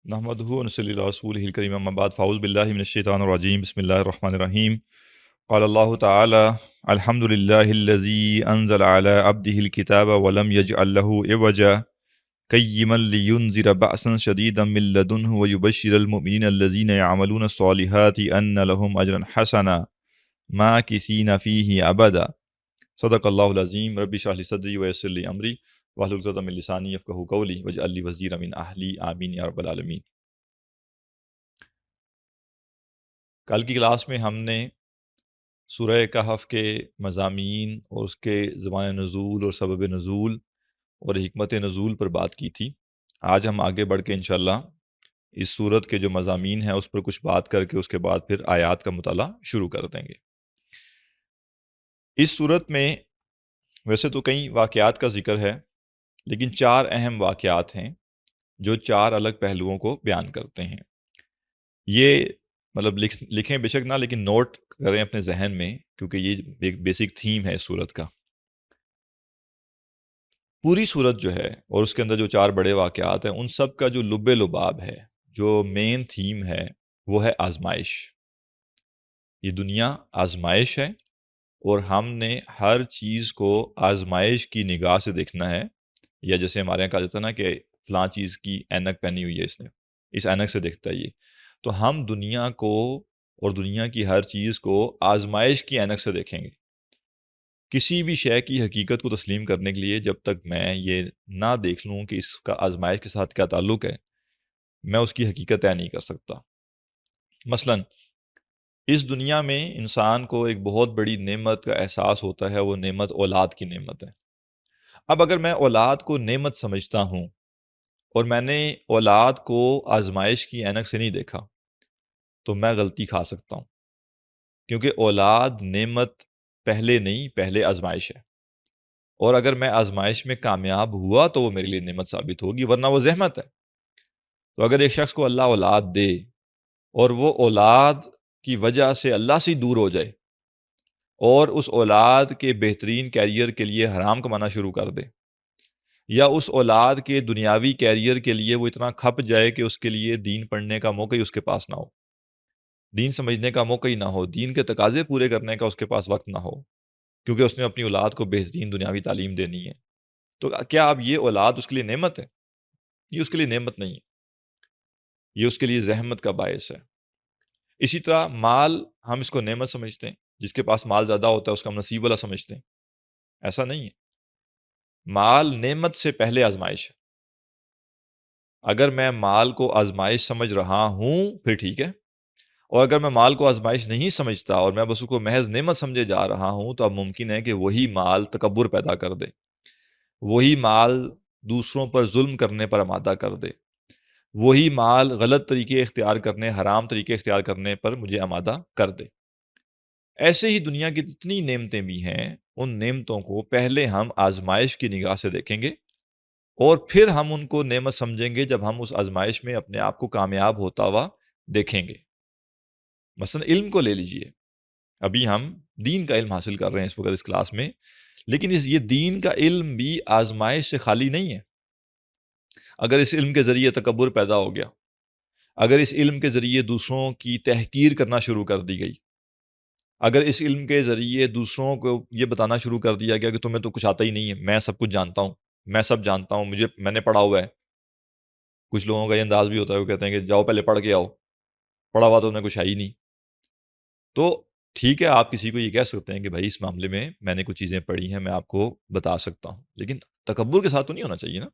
نحمدہ و نصلی علی رسولہ الکریم اما بعد فاعوذ باللہ من الشیطان الرجیم بسم اللہ الرحمن الرحیم قال اللہ تعالی الحمد للہ الذی انزل علی عبدہ الکتاب ولم یجعل لہ عوجا قیما لینذر بأسا شدیدا من لدنہ ویبشر المؤمنین الذین یعملون الصالحات ان لهم اجرا حسنا ماکثین فیہ ابدا صدق اللہ العظیم رب اشرح لی صدری ویسر لی امری واحلل عقدۃ من لسانی یفقہوا قولی واجعل لی وزیرا من اہلی آمین یا رب العالمین۔ کل کی کلاس میں ہم نے سورہ کہف کے مضامین اور اس کے زمان نزول اور سبب نزول اور حکمت نزول پر بات کی تھی۔ آج ہم آگے بڑھ کے انشاءاللہ اس سورت کے جو مضامین ہیں اس پر کچھ بات کر کے اس کے بعد پھر آیات کا مطالعہ شروع کر دیں گے۔ اس سورت میں ویسے تو کئی واقعات کا ذکر ہے، لیکن 4 اہم واقعات ہیں جو 4 الگ پہلوؤں کو بیان کرتے ہیں۔ یہ مطلب لکھیں بے شک نہ، لیکن نوٹ کریں اپنے ذہن میں، کیونکہ یہ ایک بیسک تھیم ہے اس سورت کا۔ پوری سورت جو ہے اور اس کے اندر جو 4 بڑے واقعات ہیں، ان سب کا جو لب لباب ہے، جو مین تھیم ہے، وہ ہے آزمائش۔ یہ دنیا آزمائش ہے اور ہم نے ہر چیز کو آزمائش کی نگاہ سے دیکھنا ہے، یا جیسے ہمارے یہاں کہا جاتا ہے نا کہ فلاں چیز کی اینک پہنی ہوئی ہے، اس نے اس اینک سے دیکھتا ہے یہ، تو ہم دنیا کو اور دنیا کی ہر چیز کو آزمائش کی اینک سے دیکھیں گے۔ کسی بھی شے کی حقیقت کو تسلیم کرنے کے لیے جب تک میں یہ نہ دیکھ لوں کہ اس کا آزمائش کے ساتھ کیا تعلق ہے، میں اس کی حقیقت طے نہیں کر سکتا۔ مثلا اس دنیا میں انسان کو ایک بہت بڑی نعمت کا احساس ہوتا ہے، وہ نعمت اولاد کی نعمت ہے۔ اب اگر میں اولاد کو نعمت سمجھتا ہوں اور میں نے اولاد کو آزمائش کی اینک سے نہیں دیکھا، تو میں غلطی کھا سکتا ہوں، کیونکہ اولاد نعمت پہلے نہیں، پہلے آزمائش ہے، اور اگر میں آزمائش میں کامیاب ہوا تو وہ میرے لیے نعمت ثابت ہوگی، ورنہ وہ زحمت ہے۔ تو اگر ایک شخص کو اللہ اولاد دے اور وہ اولاد کی وجہ سے اللہ سے دور ہو جائے اور اس اولاد کے بہترین کیریئر کے لیے حرام کمانا شروع کر دے، یا اس اولاد کے دنیاوی کیریئر کے لیے وہ اتنا کھپ جائے کہ اس کے لیے دین پڑھنے کا موقع ہی اس کے پاس نہ ہو، دین سمجھنے کا موقع ہی نہ ہو، دین کے تقاضے پورے کرنے کا اس کے پاس وقت نہ ہو، کیونکہ اس نے اپنی اولاد کو بہترین دنیاوی تعلیم دینی ہے، تو کیا اب یہ اولاد اس کے لیے نعمت ہے؟ یہ اس کے لیے نعمت نہیں ہے، یہ اس کے لیے زحمت کا باعث ہے۔ اسی طرح مال، ہم اس کو نعمت سمجھتے ہیں، جس کے پاس مال زیادہ ہوتا ہے اس کا ہم نصیب والا سمجھتے ہیں، ایسا نہیں ہے۔ مال نعمت سے پہلے آزمائش ہے۔ اگر میں مال کو آزمائش سمجھ رہا ہوں پھر ٹھیک ہے، اور اگر میں مال کو آزمائش نہیں سمجھتا اور میں بس اس کو محض نعمت سمجھے جا رہا ہوں، تو اب ممکن ہے کہ وہی مال تکبر پیدا کر دے، وہی مال دوسروں پر ظلم کرنے پر آمادہ کر دے، وہی مال غلط طریقے اختیار کرنے، حرام طریقے اختیار کرنے پر مجھے آمادہ کر دے۔ ایسے ہی دنیا کی جتنی نعمتیں بھی ہیں، ان نعمتوں کو پہلے ہم آزمائش کی نگاہ سے دیکھیں گے، اور پھر ہم ان کو نعمت سمجھیں گے جب ہم اس آزمائش میں اپنے آپ کو کامیاب ہوتا ہوا دیکھیں گے۔ مثلا علم کو لے لیجئے، ابھی ہم دین کا علم حاصل کر رہے ہیں اس وقت اس کلاس میں، لیکن یہ دین کا علم بھی آزمائش سے خالی نہیں ہے۔ اگر اس علم کے ذریعے تکبر پیدا ہو گیا، اگر اس علم کے ذریعے دوسروں کی تحقیر کرنا شروع کر دی گئی، اگر اس علم کے ذریعے دوسروں کو یہ بتانا شروع کر دیا گیا کہ تمہیں تو کچھ آتا ہی نہیں ہے، میں سب کچھ جانتا ہوں، میں سب جانتا ہوں، میں نے پڑھا ہوا ہے۔ کچھ لوگوں کا یہ انداز بھی ہوتا ہے، وہ کہتے ہیں کہ جاؤ پہلے پڑھ کے آؤ، پڑھا ہوا تو انہیں کچھ ہے ہی نہیں۔ تو ٹھیک ہے، آپ کسی کو یہ کہہ سکتے ہیں کہ بھائی اس معاملے میں نے کچھ چیزیں پڑھی ہیں، میں آپ کو بتا سکتا ہوں، لیکن تکبر کے ساتھ تو نہیں ہونا چاہیے نا،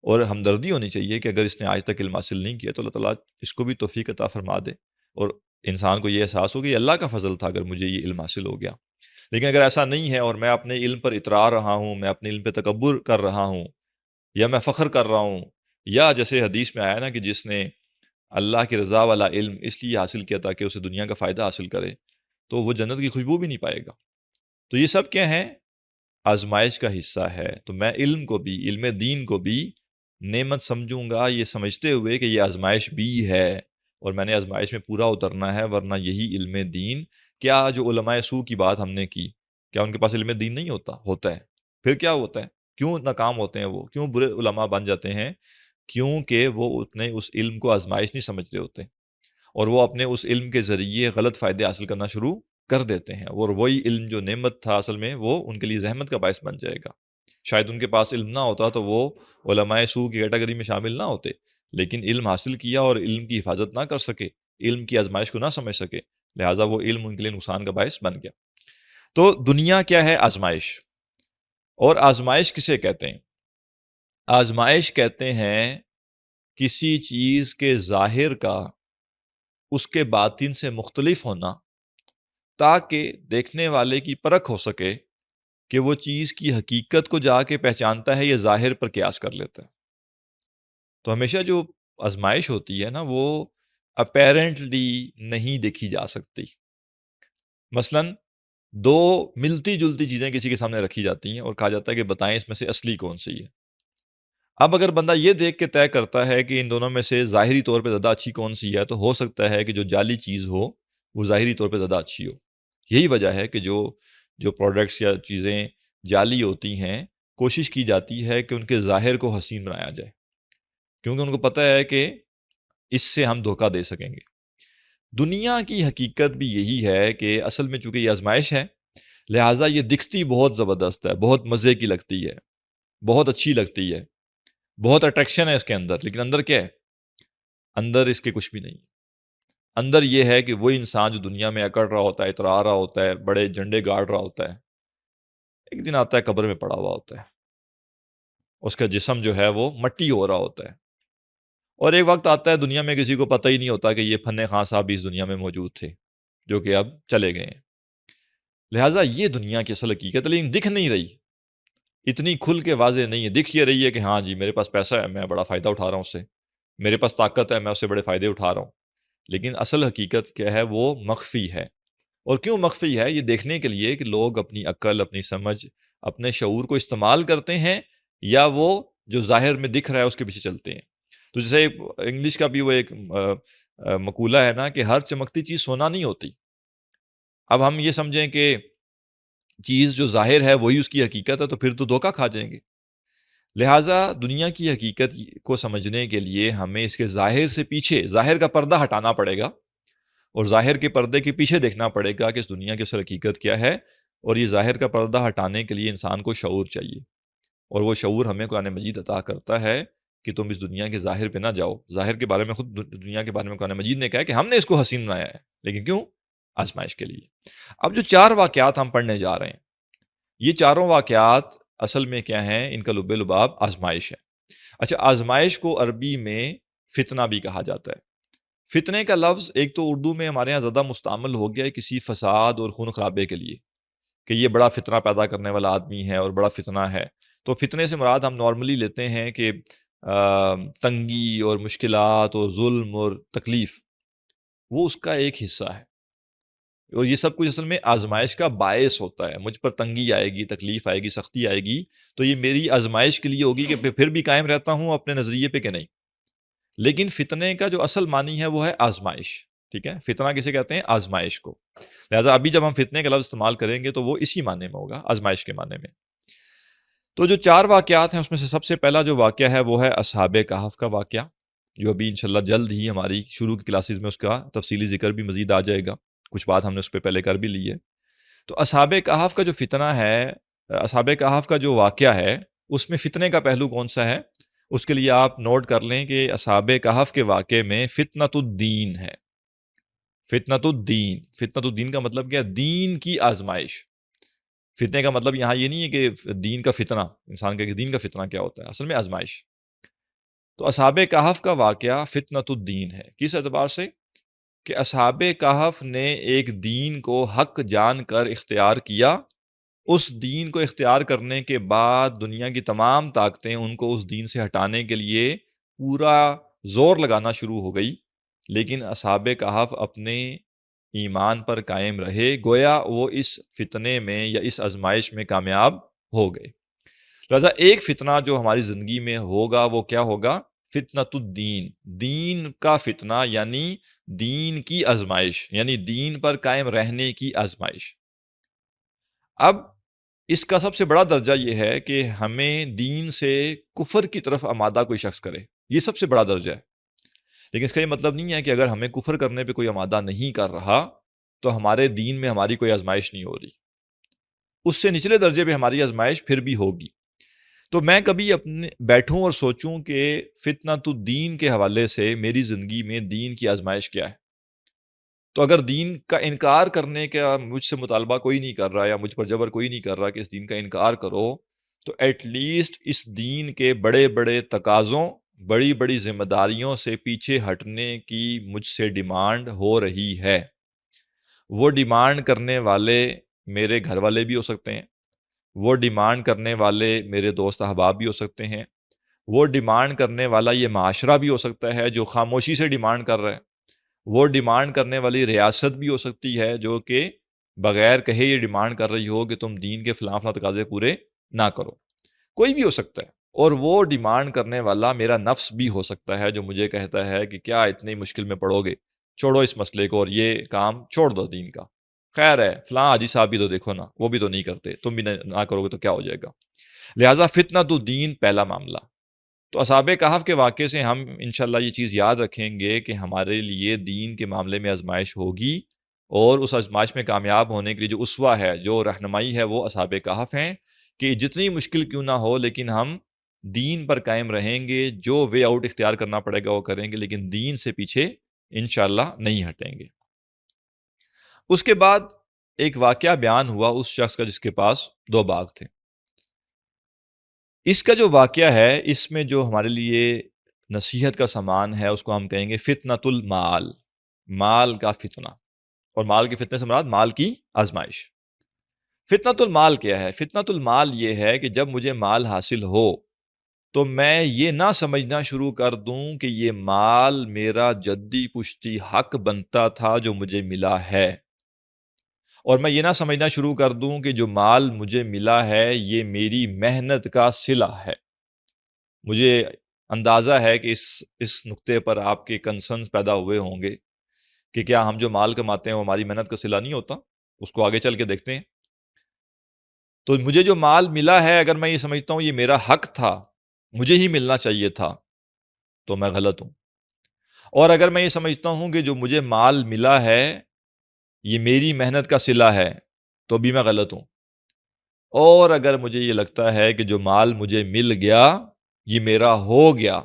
اور ہمدردی ہونی چاہیے کہ اگر اس نے آج تک علم حاصل نہیں کیا تو اللہ تعالیٰ اس کو بھی توفیق عطا فرما دے، اور انسان کو یہ احساس ہو کہ یہ اللہ کا فضل تھا اگر مجھے یہ علم حاصل ہو گیا۔ لیکن اگر ایسا نہیں ہے اور میں اپنے علم پر اترا رہا ہوں، میں اپنے علم پہ تکبر کر رہا ہوں، یا میں فخر کر رہا ہوں، یا جیسے حدیث میں آیا نا کہ جس نے اللہ کی رضا والا علم اس لیے حاصل کیا تاکہ اسے دنیا کا فائدہ حاصل کرے، تو وہ جنت کی خوشبو بھی نہیں پائے گا۔ تو یہ سب کیا ہے؟ آزمائش کا حصہ ہے۔ تو میں علم کو بھی، علم دین کو بھی نعمت سمجھوں گا، یہ سمجھتے ہوئے کہ یہ آزمائش بھی ہے اور میں نے آزمائش میں پورا اترنا ہے، ورنہ یہی علم دین۔ کیا جو علماء سو کی بات ہم نے کی، کیا ان کے پاس علم دین نہیں ہوتا ہے؟ پھر کیا ہوتا ہے؟ کیوں ناکام ہوتے ہیں وہ؟ کیوں برے علماء بن جاتے ہیں؟ کیونکہ وہ اتنے اس علم کو آزمائش نہیں سمجھ رہے ہوتے، اور وہ اپنے اس علم کے ذریعے غلط فائدے حاصل کرنا شروع کر دیتے ہیں، اور وہی علم جو نعمت تھا اصل میں وہ ان کے لیے زحمت کا باعث بن جائے گا۔ شاید ان کے پاس علم نہ ہوتا تو وہ علماء سوء کی کیٹیگری میں شامل نہ ہوتے، لیکن علم حاصل کیا اور علم کی حفاظت نہ کر سکے، علم کی آزمائش کو نہ سمجھ سکے، لہٰذا وہ علم ان کے لیے نقصان کا باعث بن گیا۔ تو دنیا کیا ہے؟ آزمائش۔ اور آزمائش کسے کہتے ہیں؟ آزمائش کہتے ہیں کسی چیز کے ظاہر کا اس کے باطن سے مختلف ہونا، تاکہ دیکھنے والے کی پرکھ ہو سکے کہ وہ چیز کی حقیقت کو جا کے پہچانتا ہے یا ظاہر پر قیاس کر لیتا ہے۔ تو ہمیشہ جو آزمائش ہوتی ہے نا، وہ اپیرنٹلی نہیں دیکھی جا سکتی۔ مثلاً دو ملتی جلتی چیزیں کسی کے سامنے رکھی جاتی ہیں اور کہا جاتا ہے کہ بتائیں اس میں سے اصلی کون سی ہے۔ اب اگر بندہ یہ دیکھ کے طے کرتا ہے کہ ان دونوں میں سے ظاہری طور پہ زیادہ اچھی کون سی ہے، تو ہو سکتا ہے کہ جو جعلی چیز ہو وہ ظاہری طور پہ زیادہ اچھی ہو۔ یہی وجہ ہے کہ جو پروڈکٹس یا چیزیں جعلی ہوتی ہیں، کوشش کی جاتی ہے کہ ان کے ظاہر کو حسین بنایا جائے، کیونکہ ان کو پتہ ہے کہ اس سے ہم دھوکہ دے سکیں گے۔ دنیا کی حقیقت بھی یہی ہے کہ اصل میں چونکہ یہ آزمائش ہے، لہٰذا یہ دکھتی بہت زبردست ہے، بہت مزے کی لگتی ہے، بہت اچھی لگتی ہے، بہت اٹریکشن ہے اس کے اندر، لیکن اندر کیا ہے؟ اندر اس کے کچھ بھی نہیں۔ اندر یہ ہے کہ وہ انسان جو دنیا میں اکڑ رہا ہوتا ہے، اترا رہا ہوتا ہے، بڑے جھنڈے گاڑ رہا ہوتا ہے، ایک دن آتا ہے قبر میں پڑا ہوا ہوتا ہے، اس کا جسم جو ہے وہ مٹی ہو رہا ہوتا ہے، اور ایک وقت آتا ہے دنیا میں کسی کو پتہ ہی نہیں ہوتا کہ یہ فن خان صاحب بھی اس دنیا میں موجود تھے، جو کہ اب چلے گئے ہیں۔ لہٰذا یہ دنیا کی اصل حقیقت ہے، لیکن دکھ نہیں رہی، اتنی کھل کے واضح نہیں ہے۔ دکھ یہ رہی ہے کہ ہاں جی میرے پاس پیسہ ہے، میں بڑا فائدہ اٹھا رہا ہوں اس سے، میرے پاس طاقت ہے، میں اس سے بڑے فائدے اٹھا رہا ہوں، لیکن اصل حقیقت کیا ہے؟ وہ مخفی ہے۔ اور کیوں مخفی ہے؟ یہ دیکھنے کے لیے کہ لوگ اپنی عقل، اپنی سمجھ، اپنے شعور کو استعمال کرتے ہیں، یا وہ جو ظاہر میں دکھ رہا ہے اس کے پیچھے چلتے ہیں۔ تو جیسے انگلش کا بھی وہ ایک مقولہ ہے نا کہ ہر چمکتی چیز سونا نہیں ہوتی۔ اب ہم یہ سمجھیں کہ چیز جو ظاہر ہے وہی اس کی حقیقت ہے، تو پھر تو دھوکہ کھا جائیں گے۔ لہٰذا دنیا کی حقیقت کو سمجھنے کے لیے ہمیں اس کے ظاہر سے پیچھے، ظاہر کا پردہ ہٹانا پڑے گا، اور ظاہر کے پردے کے پیچھے دیکھنا پڑے گا کہ اس دنیا کی اصل حقیقت کیا ہے۔ اور یہ ظاہر کا پردہ ہٹانے کے لیے انسان کو شعور چاہیے، اور وہ شعور ہمیں قرآن مجید عطا کرتا ہے کہ تم اس دنیا کے ظاہر پہ نہ جاؤ۔ ظاہر کے بارے میں خود دنیا کے بارے میں قرآن مجید نے کہا ہے کہ ہم نے اس کو حسین بنایا ہے، لیکن کیوں؟ آزمائش کے لیے۔ اب جو چار واقعات ہم پڑھنے جا رہے ہیں، یہ چاروں واقعات اصل میں کیا ہیں؟ ان کا لب لباب آزمائش ہے۔ اچھا، آزمائش کو عربی میں فتنہ بھی کہا جاتا ہے۔ فتنے کا لفظ ایک تو اردو میں ہمارے ہاں زیادہ مستعمل ہو گیا ہے کسی فساد اور خون خرابے کے لیے، کہ یہ بڑا فتنہ پیدا کرنے والا آدمی ہے اور بڑا فتنہ ہے۔ تو فتنے سے مراد ہم نارملی لیتے ہیں کہ تنگی اور مشکلات اور ظلم اور تکلیف، وہ اس کا ایک حصہ ہے، اور یہ سب کچھ اصل میں آزمائش کا باعث ہوتا ہے۔ مجھ پر تنگی آئے گی، تکلیف آئے گی، سختی آئے گی، تو یہ میری آزمائش کے لیے ہوگی کہ پھر بھی قائم رہتا ہوں اپنے نظریے پہ کہ نہیں۔ لیکن فتنے کا جو اصل معنی ہے وہ ہے آزمائش، ٹھیک ہے؟ فتنہ کسے کہتے ہیں؟ آزمائش کو۔ لہٰذا ابھی جب ہم فتنے کا لفظ استعمال کریں گے تو وہ اسی معنی میں ہوگا، آزمائش کے معنی میں۔ تو جو چار واقعات ہیں اس میں سے سب سے پہلا جو واقعہ ہے وہ ہے اصحاب کہف کا واقعہ، جو ابھی انشاءاللہ جلد ہی ہماری شروع کی کلاسز میں اس کا تفصیلی ذکر بھی مزید آ جائے گا، کچھ بات ہم نے اس پہ پہلے کر بھی لی ہے۔ تو اصحاب کہف کا جو فتنہ ہے، اصحاب کہف کا جو واقعہ ہے، اس میں فتنے کا پہلو کون سا ہے؟ اس کے لیے آپ نوٹ کر لیں کہ اصحاب کہف کے واقعے میں فتنۃ الدین ہے۔ فتنۃ الدین، فتنۃ الدین کا مطلب کیا ہے؟ دین کی آزمائش۔ فتنے کا مطلب یہاں یہ نہیں ہے کہ دین کا فتنہ، انسان کہ دین کا فتنہ کیا ہوتا ہے، اصل میں آزمائش۔ تو اصحاب کہف کا واقعہ فتنۃ الدین ہے، کس اعتبار سے؟ کہ اصحاب کہف نے ایک دین کو حق جان کر اختیار کیا، اس دین کو اختیار کرنے کے بعد دنیا کی تمام طاقتیں ان کو اس دین سے ہٹانے کے لیے پورا زور لگانا شروع ہو گئی، لیکن اصحاب کہف اپنے ایمان پر قائم رہے، گویا وہ اس فتنے میں یا اس آزمائش میں کامیاب ہو گئے۔ لہٰذا ایک فتنہ جو ہماری زندگی میں ہوگا وہ کیا ہوگا؟ فتنۃ الدین، دین کا فتنہ، یعنی دین کی آزمائش، یعنی دین پر قائم رہنے کی آزمائش۔ اب اس کا سب سے بڑا درجہ یہ ہے کہ ہمیں دین سے کفر کی طرف آمادہ کوئی شخص کرے، یہ سب سے بڑا درجہ ہے. لیکن اس کا یہ مطلب نہیں ہے کہ اگر ہمیں کفر کرنے پہ کوئی آمادہ نہیں کر رہا تو ہمارے دین میں ہماری کوئی آزمائش نہیں ہو رہی. اس سے نچلے درجے پہ ہماری آزمائش پھر بھی ہوگی. تو میں کبھی اپنے بیٹھوں اور سوچوں کہ فتنۃ الدین کے حوالے سے میری زندگی میں دین کی آزمائش کیا ہے. تو اگر دین کا انکار کرنے کا مجھ سے مطالبہ کوئی نہیں کر رہا یا مجھ پر جبر کوئی نہیں کر رہا کہ اس دین کا انکار کرو، تو ایٹ لیسٹ اس دین کے بڑے بڑے تقاضوں، بڑی بڑی ذمہ داریوں سے پیچھے ہٹنے کی مجھ سے ڈیمانڈ ہو رہی ہے. وہ ڈیمانڈ کرنے والے میرے گھر والے بھی ہو سکتے ہیں، وہ ڈیمانڈ کرنے والے میرے دوست احباب بھی ہو سکتے ہیں، وہ ڈیمانڈ کرنے والا یہ معاشرہ بھی ہو سکتا ہے جو خاموشی سے ڈیمانڈ کر رہا ہے، وہ ڈیمانڈ کرنے والی ریاست بھی ہو سکتی ہے جو کہ بغیر کہے یہ ڈیمانڈ کر رہی ہو کہ تم دین کے فلاں فلاں تقاضے پورے نہ کرو. کوئی بھی ہو سکتا ہے. اور وہ ڈیمانڈ کرنے والا میرا نفس بھی ہو سکتا ہے جو مجھے کہتا ہے کہ کیا اتنی مشکل میں پڑو گے، چھوڑو اس مسئلے کو اور یہ کام چھوڑ دو دین کا. خیر ہے، فلاں حاجی صاحب بھی تو دیکھو نا، وہ بھی تو نہیں کرتے، تم بھی نہ کرو گے تو کیا ہو جائے گا. لہٰذا فتنۃ الدین پہلا معاملہ. تو اصحاب کہف کے واقعے سے ہم انشاءاللہ یہ چیز یاد رکھیں گے کہ ہمارے لیے دین کے معاملے میں آزمائش ہوگی، اور اس آزمائش میں کامیاب ہونے کے لیے جو اسوہ ہے، جو رہنمائی ہے، وہ اصحاب کہف ہیں کہ جتنی مشکل کیوں نہ ہو لیکن ہم دین پر قائم رہیں گے. جو وے آؤٹ اختیار کرنا پڑے گا وہ کریں گے، لیکن دین سے پیچھے انشاءاللہ نہیں ہٹیں گے. اس کے بعد ایک واقعہ بیان ہوا اس شخص کا جس کے پاس 2 باغ تھے. اس کا جو واقعہ ہے اس میں جو ہمارے لیے نصیحت کا سامان ہے اس کو ہم کہیں گے فتنۃ المال، مال کا فتنہ. اور مال کے فتنے سے مراد مال کی آزمائش. فتنۃ المال کیا ہے؟ فتنۃ المال یہ ہے کہ جب مجھے مال حاصل ہو تو میں یہ نہ سمجھنا شروع کر دوں کہ یہ مال میرا جدی پشتی حق بنتا تھا جو مجھے ملا ہے، اور میں یہ نہ سمجھنا شروع کر دوں کہ جو مال مجھے ملا ہے یہ میری محنت کا صلہ ہے. مجھے اندازہ ہے کہ اس نقطے پر آپ کے کنسرنز پیدا ہوئے ہوں گے کہ کیا ہم جو مال کماتے ہیں وہ ہماری محنت کا صلہ نہیں ہوتا؟ اس کو آگے چل کے دیکھتے ہیں. تو مجھے جو مال ملا ہے اگر میں یہ سمجھتا ہوں یہ میرا حق تھا، مجھے ہی ملنا چاہیے تھا، تو میں غلط ہوں. اور اگر میں یہ سمجھتا ہوں کہ جو مجھے مال ملا ہے یہ میری محنت کا صلہ ہے، تو بھی میں غلط ہوں. اور اگر مجھے یہ لگتا ہے کہ جو مال مجھے مل گیا یہ میرا ہو گیا،